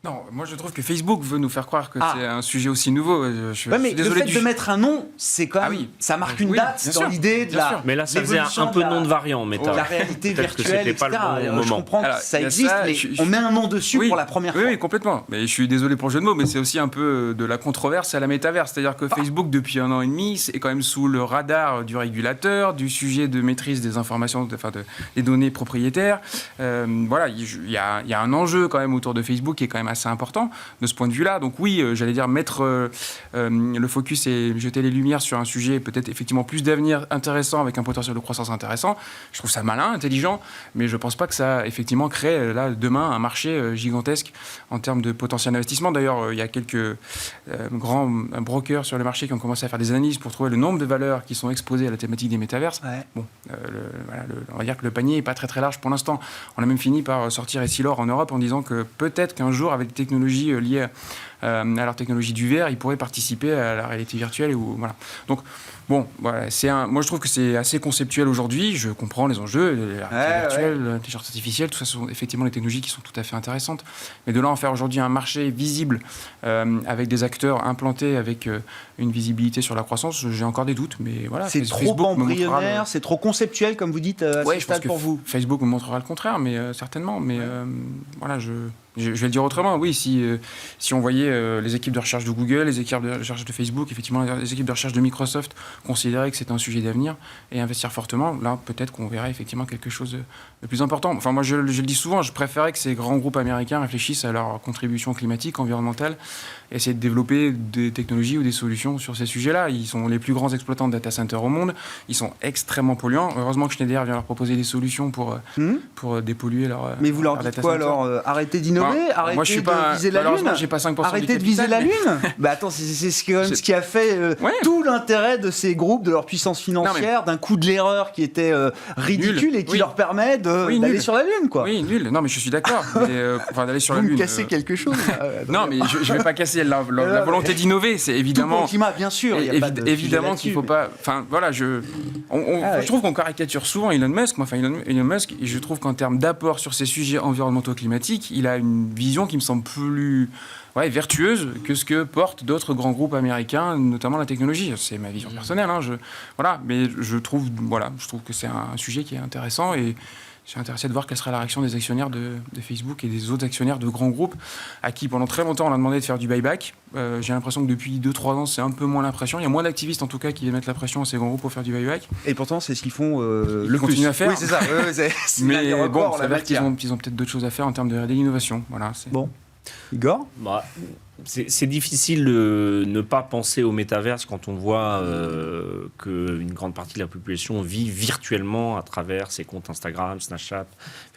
Non, moi je trouve que Facebook veut nous faire croire que c'est un sujet aussi nouveau. Je suis mais désolé le fait de mettre un nom, c'est quand même, ça marque une date dans l'idée de la. Mais là, ça faisait un peu nom de variant, Meta. La réalité Peut-être que virtuelle, c'était pas etc. le bon Je moment. comprends Alors, que ça il y a existe, ça, mais on met un nom dessus pour la première fois. Oui, complètement. Mais je suis désolé pour le jeu de mots, mais c'est aussi un peu de la controverse à la métaverse. C'est-à-dire que Facebook, depuis 1 an et demi, est quand même sous le radar du régulateur, du sujet de maîtrise des informations, des données propriétaires. Voilà, il y a un enjeu quand même autour de Facebook qui est quand même assez important de ce point de vue-là. Donc oui, j'allais dire mettre le focus et jeter les lumières sur un sujet peut-être effectivement plus d'avenir intéressant avec un potentiel de croissance intéressant. Je trouve ça malin, intelligent, mais je ne pense pas que ça effectivement crée là demain un marché gigantesque en termes de potentiel d'investissement. D'ailleurs, il y a quelques grands brokers sur le marché qui ont commencé à faire des analyses pour trouver le nombre de valeurs qui sont exposées à la thématique des métaverses. Ouais. Bon, on va dire que le panier n'est pas très très large pour l'instant. On a même fini par sortir Essilor en Europe en disant que peut-être qu'un jour, avec avec des technologies liées à leur technologie du VR, ils pourraient participer à la réalité virtuelle. Voilà. Donc, bon, voilà, moi je trouve que c'est assez conceptuel aujourd'hui. Je comprends les enjeux, la réalité virtuelle, l'intelligence artificielle, tout ça sont effectivement des technologies qui sont tout à fait intéressantes. Mais de là en faire aujourd'hui un marché visible avec des acteurs implantés, avec une visibilité sur la croissance, j'ai encore des doutes. Mais voilà, c'est trop embryonnaire, c'est trop conceptuel, comme vous dites, à ce stade pour vous. Facebook me montrera le contraire, mais certainement. Mais voilà, je vais le dire autrement. Oui, si on voyait les équipes de recherche de Google, les équipes de recherche de Facebook, effectivement, les équipes de recherche de Microsoft considéraient que c'était un sujet d'avenir et investir fortement, là, peut-être qu'on verrait effectivement quelque chose de plus important. Enfin, moi, je le dis souvent, je préférais que ces grands groupes américains réfléchissent à leur contribution climatique, environnementale, et essayer de développer des technologies ou des solutions sur ces sujets-là. Ils sont les plus grands exploitants de data centers au monde. Ils sont extrêmement polluants. Heureusement que Schneider vient leur proposer des solutions pour dépolluer leur. Mais vous leur dites quoi alors? Arrêtez d'innover, arrêtez de viser la Lune. J'ai pas 5% arrêtez de viser la Lune. Bah attends, c'est ce qui a fait tout l'intérêt de ces groupes, de leur puissance financière, d'un coup de l'erreur qui était ridicule et qui leur permet d'aller sur la Lune, quoi. Oui, nul. Non, mais je suis d'accord. D'aller sur la Lune. Vous me cassez quelque chose. Non, mais je vais pas casser la volonté d'innover. C'est évidemment. Tout pour le climat, bien sûr. Évidemment qu'il faut pas. Enfin, voilà, je trouve qu'on caricature souvent Elon Musk. Enfin, Elon Musk, je trouve qu'en termes d'apport sur ces sujets environnementaux climatiques, il a une vision qui me semble plus vertueuse que ce que portent d'autres grands groupes américains, notamment la technologie. C'est ma vision personnelle. Voilà, mais je trouve que c'est un sujet qui est intéressant et je suis intéressé de voir quelle sera la réaction des actionnaires de Facebook et des autres actionnaires de grands groupes à qui, pendant très longtemps, on a demandé de faire du buyback. J'ai l'impression que depuis 2-3 ans, c'est un peu moins l'impression. Il y a moins d'activistes, en tout cas, qui mettent la pression à ces grands groupes pour faire du buyback. Et pourtant, c'est ce qu'ils font le plus. Continuent à faire. Oui, c'est ça. Mais bon, ça veut dire qu'ils ont peut-être d'autres choses à faire en termes d'innovation. Voilà, bon. Igor ? C'est difficile de ne pas penser au métaverse quand on voit qu'une grande partie de la population vit virtuellement à travers ses comptes Instagram, Snapchat,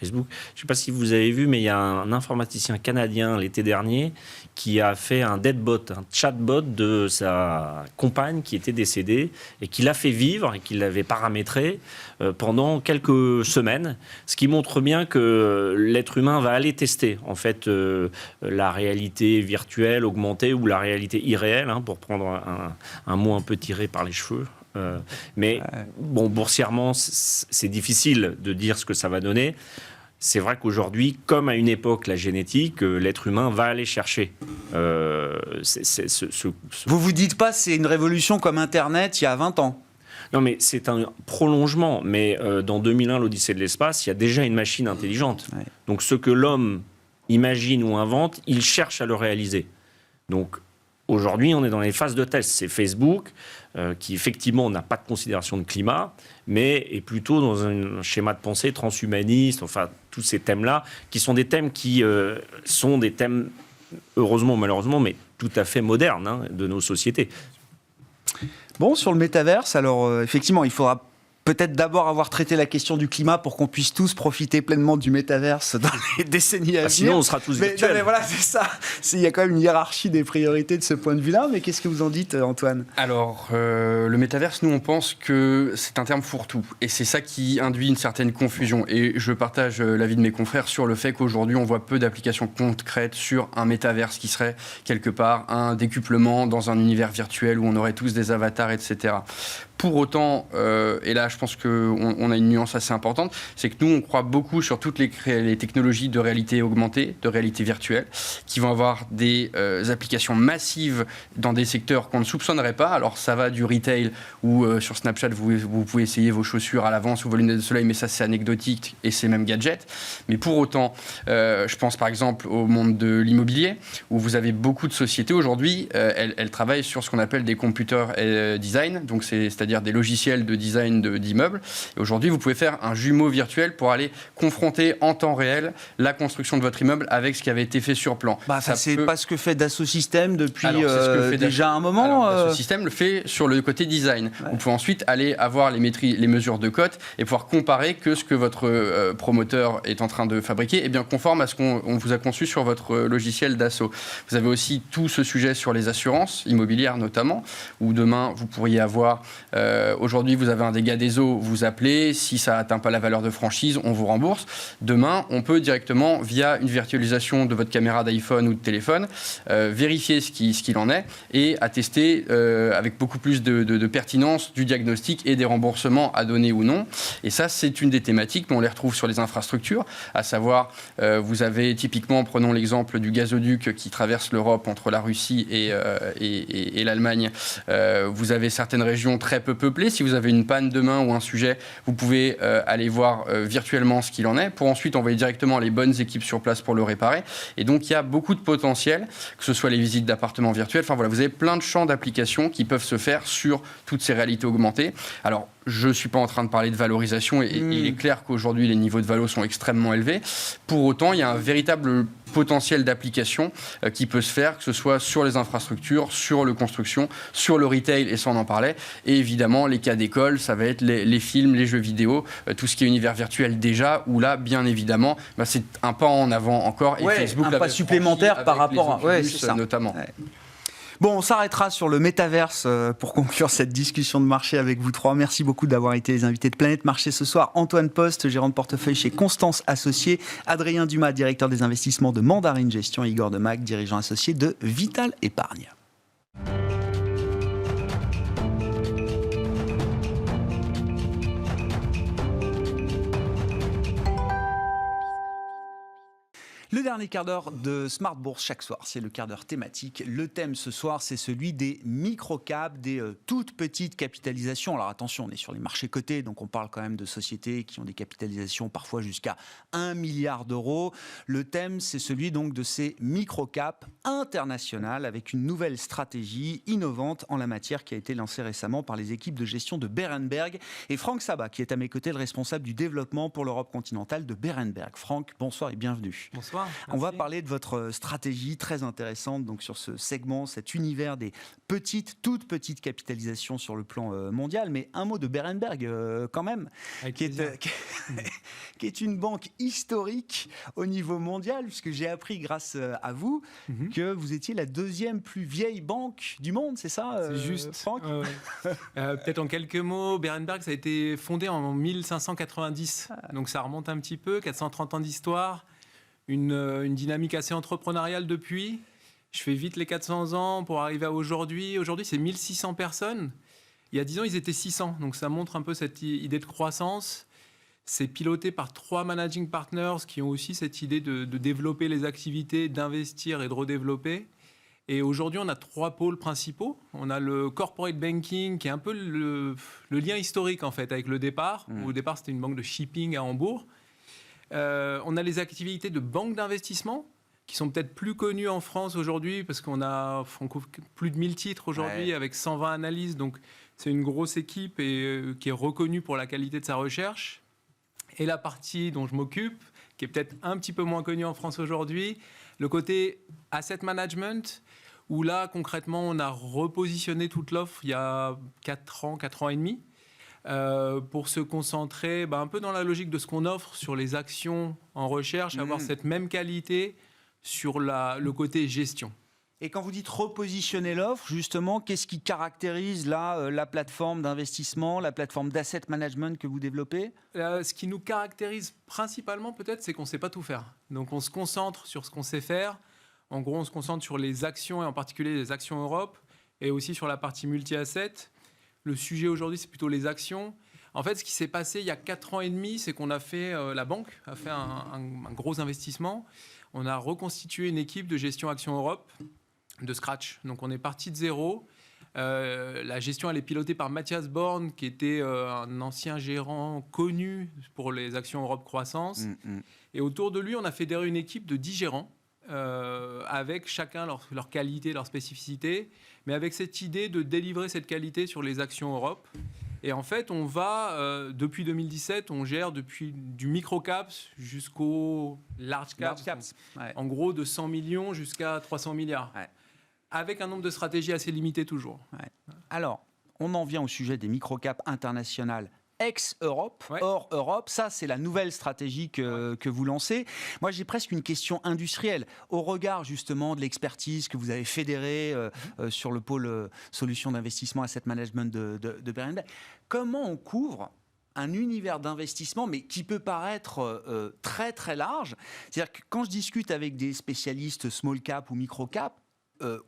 Facebook. Je ne sais pas si vous avez vu, mais il y a un informaticien canadien l'été dernier qui a fait un deadbot, un chatbot de sa compagne qui était décédée et qui l'a fait vivre et qui l'avait paramétré pendant quelques semaines, ce qui montre bien que l'être humain va aller tester en fait la réalité virtuelle augmentée ou la réalité irréelle, pour prendre un mot un peu tiré par les cheveux. Mais bon, boursièrement, c'est difficile de dire ce que ça va donner. C'est vrai qu'aujourd'hui, comme à une époque, la génétique, l'être humain va aller chercher. Vous vous dites pas c'est une révolution comme Internet il y a 20 ans? Non, mais c'est un prolongement. Mais dans 2001, l'Odyssée de l'espace, il y a déjà une machine intelligente. Ouais. Donc ce que l'homme imagine ou invente, il cherche à le réaliser. Donc aujourd'hui, on est dans les phases de test. C'est Facebook qui, effectivement, n'a pas de considération de climat, mais est plutôt dans un schéma de pensée transhumaniste, enfin, tous ces thèmes-là, qui sont des thèmes qui sont des thèmes, heureusement ou malheureusement, mais tout à fait modernes de nos sociétés. Bon, sur le métaverse, alors effectivement, il faudra peut-être d'abord avoir traité la question du climat pour qu'on puisse tous profiter pleinement du métaverse dans les décennies à venir. Sinon, on sera tous virtuels. Mais voilà, c'est ça. Il y a quand même une hiérarchie des priorités de ce point de vue-là. Mais qu'est-ce que vous en dites, Antoine ? Alors, le métaverse, nous, on pense que c'est un terme fourre-tout. Et c'est ça qui induit une certaine confusion. Et je partage l'avis de mes confrères sur le fait qu'aujourd'hui, on voit peu d'applications concrètes sur un métaverse qui serait quelque part un décuplement dans un univers virtuel où on aurait tous des avatars, etc. Pour autant, et là je pense qu'on a une nuance assez importante, c'est que nous on croit beaucoup sur toutes les technologies de réalité augmentée, de réalité virtuelle, qui vont avoir des applications massives dans des secteurs qu'on ne soupçonnerait pas. Alors ça va du retail où sur Snapchat vous pouvez essayer vos chaussures à l'avance ou vos lunettes de soleil, mais ça c'est anecdotique et c'est même gadget. Mais pour autant, je pense par exemple au monde de l'immobilier où vous avez beaucoup de sociétés aujourd'hui, elles travaillent sur ce qu'on appelle des computer design, donc c'est-à-dire des logiciels de design d'immeubles. Et aujourd'hui, vous pouvez faire un jumeau virtuel pour aller confronter en temps réel la construction de votre immeuble avec ce qui avait été fait sur plan. C'est pas ce que fait Dassault Systèmes depuis déjà un moment. Dassault Systèmes le fait sur le côté design. Ouais. Vous pouvez ensuite aller avoir les mesures de cote et pouvoir comparer que ce que votre promoteur est en train de fabriquer est bien conforme à ce qu'on vous a conçu sur votre logiciel Dassault. Vous avez aussi tout ce sujet sur les assurances immobilières notamment, où demain, vous pourriez avoir Aujourd'hui, vous avez un dégât des eaux, vous appelez. Si ça n'atteint pas la valeur de franchise, on vous rembourse. Demain, on peut directement, via une virtualisation de votre caméra d'iPhone ou de téléphone, vérifier ce qu'il en est et attester avec beaucoup plus de pertinence du diagnostic et des remboursements à donner ou non. Et ça, c'est une des thématiques, mais on les retrouve sur les infrastructures, à savoir, vous avez typiquement, prenons l'exemple du gazoduc qui traverse l'Europe entre la Russie et l'Allemagne. Vous avez certaines régions très peu peuplées. Si vous avez une panne demain ou un sujet, vous pouvez aller voir virtuellement ce qu'il en est pour ensuite envoyer directement les bonnes équipes sur place pour le réparer. Et donc, il y a beaucoup de potentiel, que ce soit les visites d'appartements virtuels. Enfin voilà, vous avez plein de champs d'application qui peuvent se faire sur toutes ces réalités augmentées. Alors, je ne suis pas en train de parler de valorisation et il est clair qu'aujourd'hui, les niveaux de valo sont extrêmement élevés. Pour autant, il y a un véritable potentiel d'application qui peut se faire, que ce soit sur les infrastructures, sur le construction, sur le retail, et ça on en parlait. Et évidemment, les cas d'école, ça va être les films, les jeux vidéo, tout ce qui est univers virtuel déjà, où là, bien évidemment, c'est un pas en avant encore. Et Facebook un pas supplémentaire par rapport à... Ouais, c'est ça. Notamment. Ouais. Bon, on s'arrêtera sur le métaverse pour conclure cette discussion de marché avec vous trois. Merci beaucoup d'avoir été les invités de Planète Marché ce soir. Antoine Post, gérant de portefeuille chez Constance Associés. Adrien Dumas, directeur des investissements de Mandarine Gestion. Et Igor Demac, dirigeant associé de Vital Épargne. Le dernier quart d'heure de Smart Bourse chaque soir, c'est le quart d'heure thématique. Le thème ce soir, c'est celui des micro-caps, des toutes petites capitalisations. Alors attention, on est sur les marchés cotés, donc on parle quand même de sociétés qui ont des capitalisations parfois jusqu'à 1 milliard d'euros. Le thème, c'est celui donc de ces micro-caps internationales avec une nouvelle stratégie innovante en la matière qui a été lancée récemment par les équipes de gestion de Berenberg. Et Franck Sabat, qui est à mes côtés, le responsable du développement pour l'Europe continentale de Berenberg. Franck, bonsoir et bienvenue. Bonsoir. On va parler de votre stratégie très intéressante donc sur ce segment, cet univers des toutes petites capitalisations sur le plan mondial. Mais un mot de Berenberg quand même, qui est une banque historique au niveau mondial, puisque j'ai appris grâce à vous que vous étiez la deuxième plus vieille banque du monde, c'est ça C'est juste. Franck peut-être en quelques mots, Berenberg, ça a été fondé en 1590, donc ça remonte un petit peu, 430 ans d'histoire. Une dynamique assez entrepreneuriale depuis. Je fais vite les 400 ans pour arriver à aujourd'hui. Aujourd'hui, c'est 1600 personnes. Il y a 10 ans, ils étaient 600. Donc, ça montre un peu cette idée de croissance. C'est piloté par 3 managing partners qui ont aussi cette idée de développer les activités, d'investir et de redévelopper. Et aujourd'hui, on a 3 pôles principaux. On a le corporate banking, qui est un peu le lien historique, en fait, avec le départ. Au départ, c'était une banque de shipping à Hambourg. On a les activités de banque d'investissement qui sont peut-être plus connues en France aujourd'hui parce qu'on couvre plus de 1000 titres aujourd'hui avec 120 analyses. Donc, c'est une grosse équipe et qui est reconnue pour la qualité de sa recherche. Et la partie dont je m'occupe, qui est peut-être un petit peu moins connue en France aujourd'hui, le côté asset management, où là, concrètement, on a repositionné toute l'offre il y a 4 ans et demi. Pour se concentrer un peu dans la logique de ce qu'on offre sur les actions en recherche, avoir cette même qualité sur le côté gestion. Et quand vous dites repositionner l'offre, justement, qu'est-ce qui caractérise là la plateforme d'investissement, la plateforme d'asset management que vous développez ? Ce qui nous caractérise principalement peut-être, c'est qu'on ne sait pas tout faire. Donc on se concentre sur ce qu'on sait faire. En gros, on se concentre sur les actions et en particulier les actions Europe et aussi sur la partie multi-asset. Le sujet aujourd'hui, c'est plutôt les actions. En fait, ce qui s'est passé il y a 4 ans et demi, c'est qu'on a fait, la banque a fait un gros investissement. On a reconstitué une équipe de gestion Action Europe de scratch. Donc, on est parti de zéro. La gestion, elle est pilotée par Mathias Born, qui était un ancien gérant connu pour les Actions Europe Croissance. Et autour de lui, on a fédéré une équipe de 10 gérants. Avec chacun leur qualité, leur spécificité, mais avec cette idée de délivrer cette qualité sur les actions Europe. Et en fait, on va, depuis 2017, on gère depuis du micro-caps jusqu'au large caps. En gros, de 100 millions jusqu'à 300 milliards. Avec un nombre de stratégies assez limité toujours. Alors, on en vient au sujet des micro-caps internationales ex-Europe, Ouais. hors Europe. Ça, c'est la nouvelle stratégie que vous lancez. Moi, j'ai presque une question industrielle. Au regard, justement, de l'expertise que vous avez fédérée sur le pôle solutions d'investissement asset management de Berenberg, comment on couvre un univers d'investissement, mais qui peut paraître très, très large? C'est-à-dire que quand je discute avec des spécialistes small cap ou micro cap,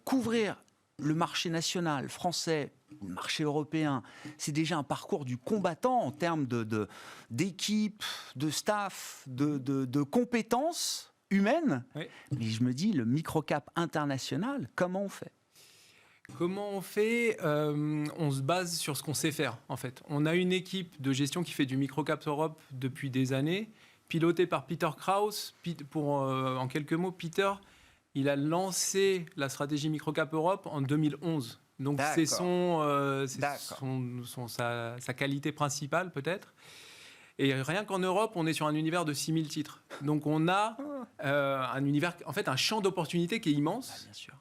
couvrir le marché national, français, le marché européen, c'est déjà un parcours du combattant en termes d'équipe, de staff, de compétences humaines. Oui. Mais je me dis, le micro-cap international, comment on fait? Comment on fait? On se base sur ce qu'on sait faire, en fait. On a une équipe de gestion qui fait du microcap Europe depuis des années, pilotée par Peter Kraus. En quelques mots, Peter, il a lancé la stratégie microcap Europe en 2011. Donc c'est sa qualité principale, peut-être. Et rien qu'en Europe, on est sur un univers de 6000 titres. Donc on a un univers, en fait, un champ d'opportunités qui est immense. Bien sûr.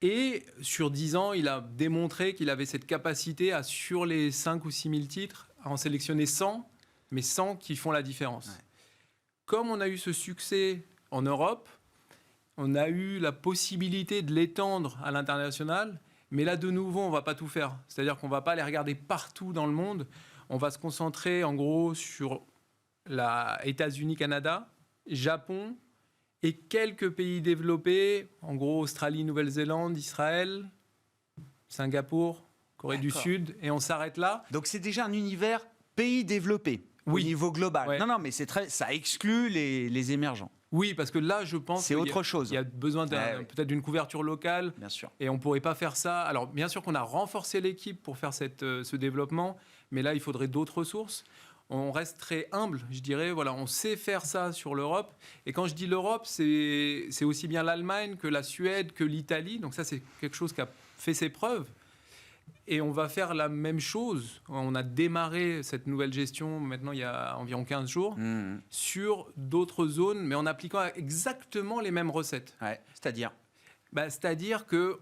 Et sur 10 ans, il a démontré qu'il avait cette capacité à, sur les 5 ou 6 000 titres, à en sélectionner 100, mais 100 qui font la différence. Ouais. Comme on a eu ce succès en Europe, on a eu la possibilité de l'étendre à l'international, mais là, de nouveau, on ne va pas tout faire. C'est-à-dire qu'on ne va pas les regarder partout dans le monde. On va se concentrer, en gros, sur les États-Unis, Canada, Japon, et quelques pays développés, en gros Australie, Nouvelle-Zélande, Israël, Singapour, Corée du Sud, et on s'arrête là. Donc c'est déjà un univers pays développé au niveau global. Ouais. Non, mais ça exclut les émergents. Oui, parce que là, je pense c'est autre chose. Il y a besoin peut-être d'une couverture locale. Bien sûr. Et on ne pourrait pas faire ça. Alors, bien sûr qu'on a renforcé l'équipe pour faire ce développement, mais là, il faudrait d'autres ressources. On reste très humble, je dirais. Voilà, on sait faire ça sur l'Europe. Et quand je dis l'Europe, c'est aussi bien l'Allemagne que la Suède, que l'Italie. Donc ça, c'est quelque chose qui a fait ses preuves. Et on va faire la même chose. On a démarré cette nouvelle gestion, maintenant, il y a environ 15 jours, sur d'autres zones, mais en appliquant exactement les mêmes recettes. Ouais, c'est-à-dire c'est-à-dire que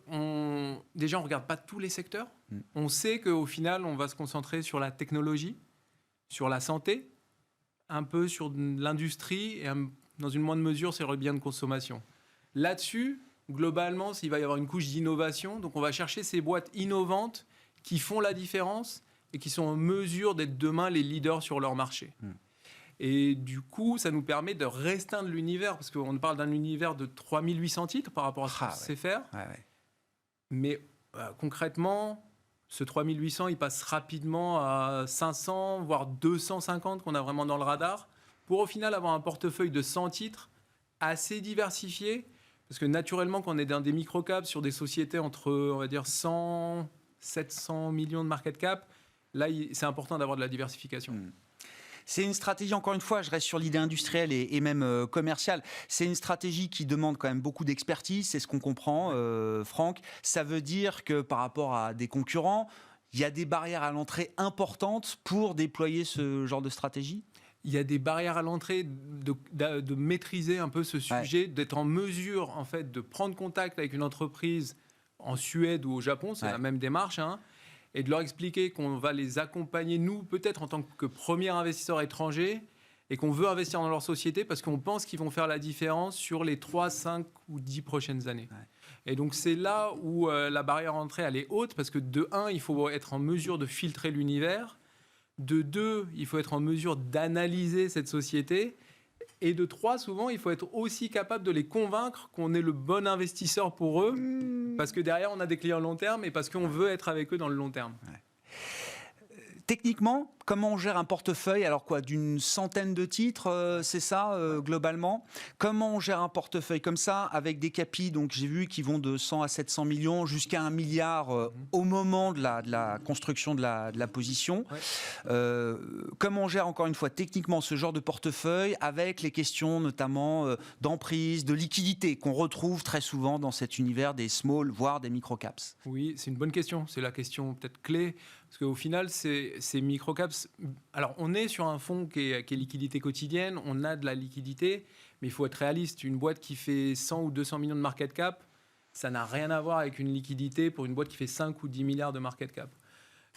déjà, on ne regarde pas tous les secteurs. On sait qu'au final, on va se concentrer sur la technologie, sur la santé, un peu sur l'industrie et dans une moindre mesure sur le bien de consommation. Là-dessus, globalement, il va y avoir une couche d'innovation. Donc, on va chercher ces boîtes innovantes qui font la différence et qui sont en mesure d'être demain les leaders sur leur marché. Et du coup, ça nous permet de restreindre l'univers parce qu'on parle d'un univers de 3800 titres par rapport à ce qu'on sait faire. Mais concrètement, ce 3800, il passe rapidement à 500, voire 250 qu'on a vraiment dans le radar, pour au final avoir un portefeuille de 100 titres assez diversifié, parce que naturellement, quand on est dans des microcaps sur des sociétés entre, on va dire, 100, 700 millions de market cap, là, c'est important d'avoir de la diversification. C'est une stratégie, encore une fois, je reste sur l'idée industrielle et même commerciale. C'est une stratégie qui demande quand même beaucoup d'expertise, c'est ce qu'on comprend, Franck. Ça veut dire que par rapport à des concurrents, il y a des barrières à l'entrée importantes pour déployer ce genre de stratégie ? Il y a des barrières à l'entrée de maîtriser un peu ce sujet, d'être en mesure, en fait, de prendre contact avec une entreprise en Suède ou au Japon, c'est la même démarche, et de leur expliquer qu'on va les accompagner, nous, peut-être en tant que premier investisseur étranger, et qu'on veut investir dans leur société parce qu'on pense qu'ils vont faire la différence sur les 3, 5 ou 10 prochaines années. Et donc, c'est là où la barrière à l'entrée, elle est haute, parce que de 1, il faut être en mesure de filtrer l'univers, de 2, il faut être en mesure d'analyser cette société, et de 3, souvent, il faut être aussi capable de les convaincre qu'on est le bon investisseur pour eux, parce que derrière, on a des clients long terme et parce qu'on veut être avec eux dans le long terme. Techniquement, comment on gère un portefeuille? Alors quoi, d'une centaine de titres, c'est ça, globalement? Comment on gère un portefeuille comme ça, avec des capis, donc j'ai vu, qui vont de 100 à 700 millions jusqu'à 1 milliard au moment de la construction de la position. Comment on gère, encore une fois, techniquement, ce genre de portefeuille, avec les questions notamment d'emprise, de liquidité, qu'on retrouve très souvent dans cet univers des small, voire des microcaps? Oui, c'est une bonne question. C'est la question peut-être clé. Parce qu'au final, ces microcaps... Alors, on est sur un fonds qui est liquidité quotidienne. On a de la liquidité. Mais il faut être réaliste. Une boîte qui fait 100 ou 200 millions de market cap, ça n'a rien à voir avec une liquidité pour une boîte qui fait 5 ou 10 milliards de market cap.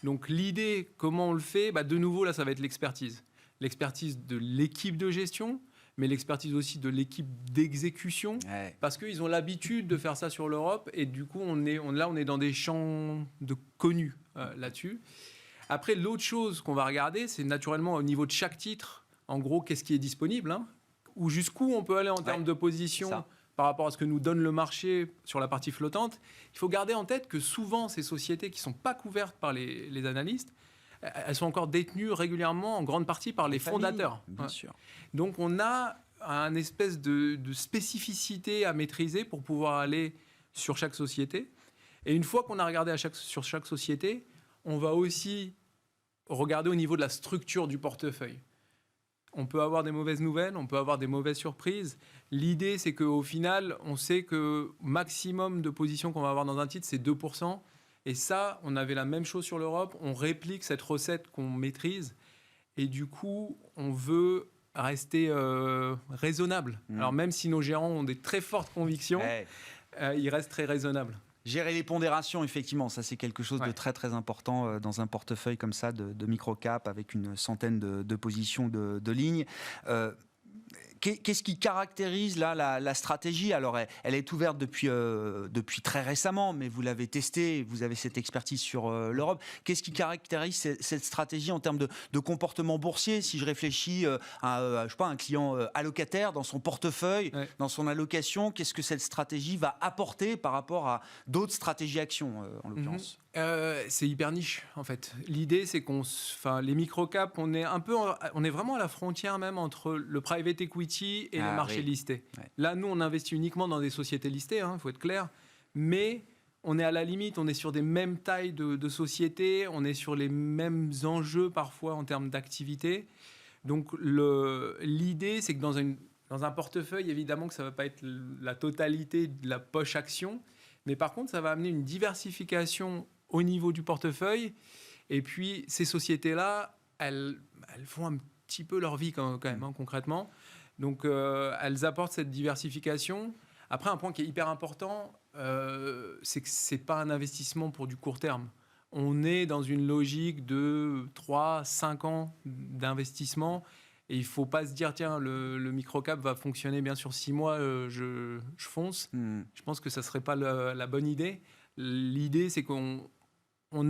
Donc l'idée, comment on le fait, de nouveau, là, ça va être l'expertise. L'expertise de l'équipe de gestion, mais l'expertise aussi de l'équipe d'exécution, parce qu'ils ont l'habitude de faire ça sur l'Europe, et du coup, on est dans des champs de connus là-dessus. Après, l'autre chose qu'on va regarder, c'est naturellement au niveau de chaque titre, en gros, qu'est-ce qui est disponible, ou jusqu'où on peut aller en termes de position par rapport à ce que nous donne le marché sur la partie flottante. Il faut garder en tête que souvent, ces sociétés qui ne sont pas couvertes par les analystes, elles sont encore détenues régulièrement en grande partie par les fondateurs. Bien sûr. Donc on a un espèce de spécificité à maîtriser pour pouvoir aller sur chaque société. Et une fois qu'on a regardé sur chaque société, on va aussi regarder au niveau de la structure du portefeuille. On peut avoir des mauvaises nouvelles, on peut avoir des mauvaises surprises. L'idée, c'est qu'au final, on sait que maximum de positions qu'on va avoir dans un titre, c'est 2%. Et ça, on avait la même chose sur l'Europe. On réplique cette recette qu'on maîtrise. Et du coup, on veut rester raisonnable. Alors même si nos gérants ont des très fortes convictions, ils restent très raisonnables. Gérer les pondérations, effectivement, ça c'est quelque chose de très très important dans un portefeuille comme ça de micro-cap avec une centaine de positions de lignes. Qu'est-ce qui caractérise là, la stratégie ? Alors, elle est ouverte depuis très récemment, mais vous l'avez testée, vous avez cette expertise sur l'Europe. Qu'est-ce qui caractérise cette stratégie en termes de comportement boursier ? Si je réfléchis à un client allocataire dans son portefeuille, dans son allocation, qu'est-ce que cette stratégie va apporter par rapport à d'autres stratégies actions, en l'occurrence ? C'est hyper niche, en fait. L'idée, c'est les micro-caps, on est vraiment à la frontière même entre le private equity et les marchés listés. Là, nous, on investit uniquement dans des sociétés listées, faut être clair. Mais on est à la limite, on est sur des mêmes tailles de sociétés, on est sur les mêmes enjeux parfois en termes d'activité. Donc, l'idée, c'est que dans un portefeuille, évidemment que ça ne va pas être la totalité de la poche action. Mais par contre, ça va amener une diversification au niveau du portefeuille. Et puis, ces sociétés-là, elles font un petit peu leur vie quand même, concrètement. Donc, elles apportent cette diversification. Après, un point qui est hyper important, c'est que ce n'est pas un investissement pour du court terme. On est dans une logique de 3-5 ans d'investissement. Et il ne faut pas se dire, tiens, le micro-cap va fonctionner bien sur 6 mois, je fonce. Je pense que ça ne serait pas la bonne idée. L'idée, c'est qu'on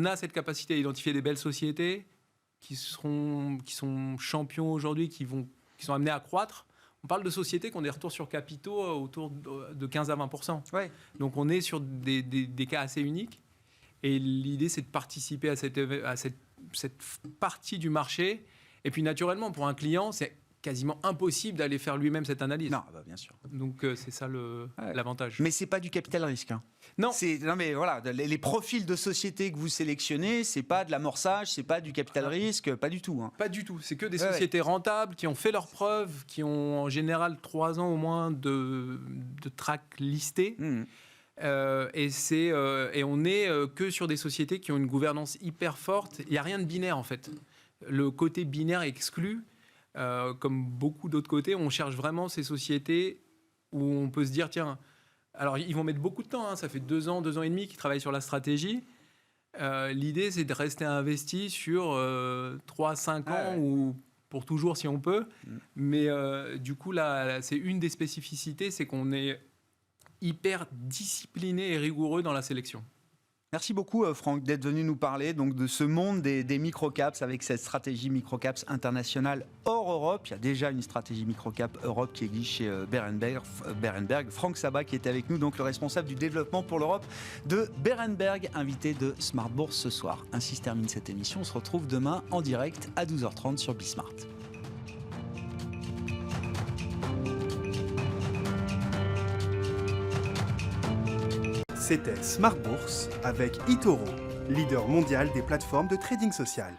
a cette capacité à identifier des belles sociétés qui sont champions aujourd'hui, qui sont amenés à croître. On parle de sociétés qui ont des retours sur capitaux autour de 15 à 20%. Donc on est sur des cas assez uniques. Et l'idée, c'est de participer à cette partie du marché. Et puis naturellement, pour un client, c'est quasiment impossible d'aller faire lui-même cette analyse. Non, bien sûr. Donc c'est ça l'avantage. Mais c'est pas du capital risque. Non. Non, mais voilà, les profils de sociétés que vous sélectionnez, c'est pas de l'amorçage, c'est pas du capital risque, pas du tout. Pas du tout. C'est que des sociétés rentables qui ont fait leurs preuves, qui ont en général 3 ans au moins de track listé. Et on est que sur des sociétés qui ont une gouvernance hyper forte. Il n'y a rien de binaire en fait. Le côté binaire est exclu. Comme beaucoup d'autres côtés, on cherche vraiment ces sociétés où on peut se dire, tiens, alors ils vont mettre beaucoup de temps, ça fait 2 ans, 2 ans et demi qu'ils travaillent sur la stratégie. L'idée, c'est de rester investi sur 3-5 ans ou pour toujours si on peut. Mais du coup, là, c'est une des spécificités, c'est qu'on est hyper discipliné et rigoureux dans la sélection. Merci beaucoup Franck d'être venu nous parler donc, de ce monde des microcaps avec cette stratégie microcaps internationale hors Europe. Il y a déjà une stratégie microcap Europe qui existe chez Berenberg. Franck Sabat qui était avec nous, donc le responsable du développement pour l'Europe de Berenberg, invité de Smart Bourse ce soir. Ainsi se termine cette émission. On se retrouve demain en direct à 12h30 sur Bismart. C'était Smart Bourse avec eToro, leader mondial des plateformes de trading social.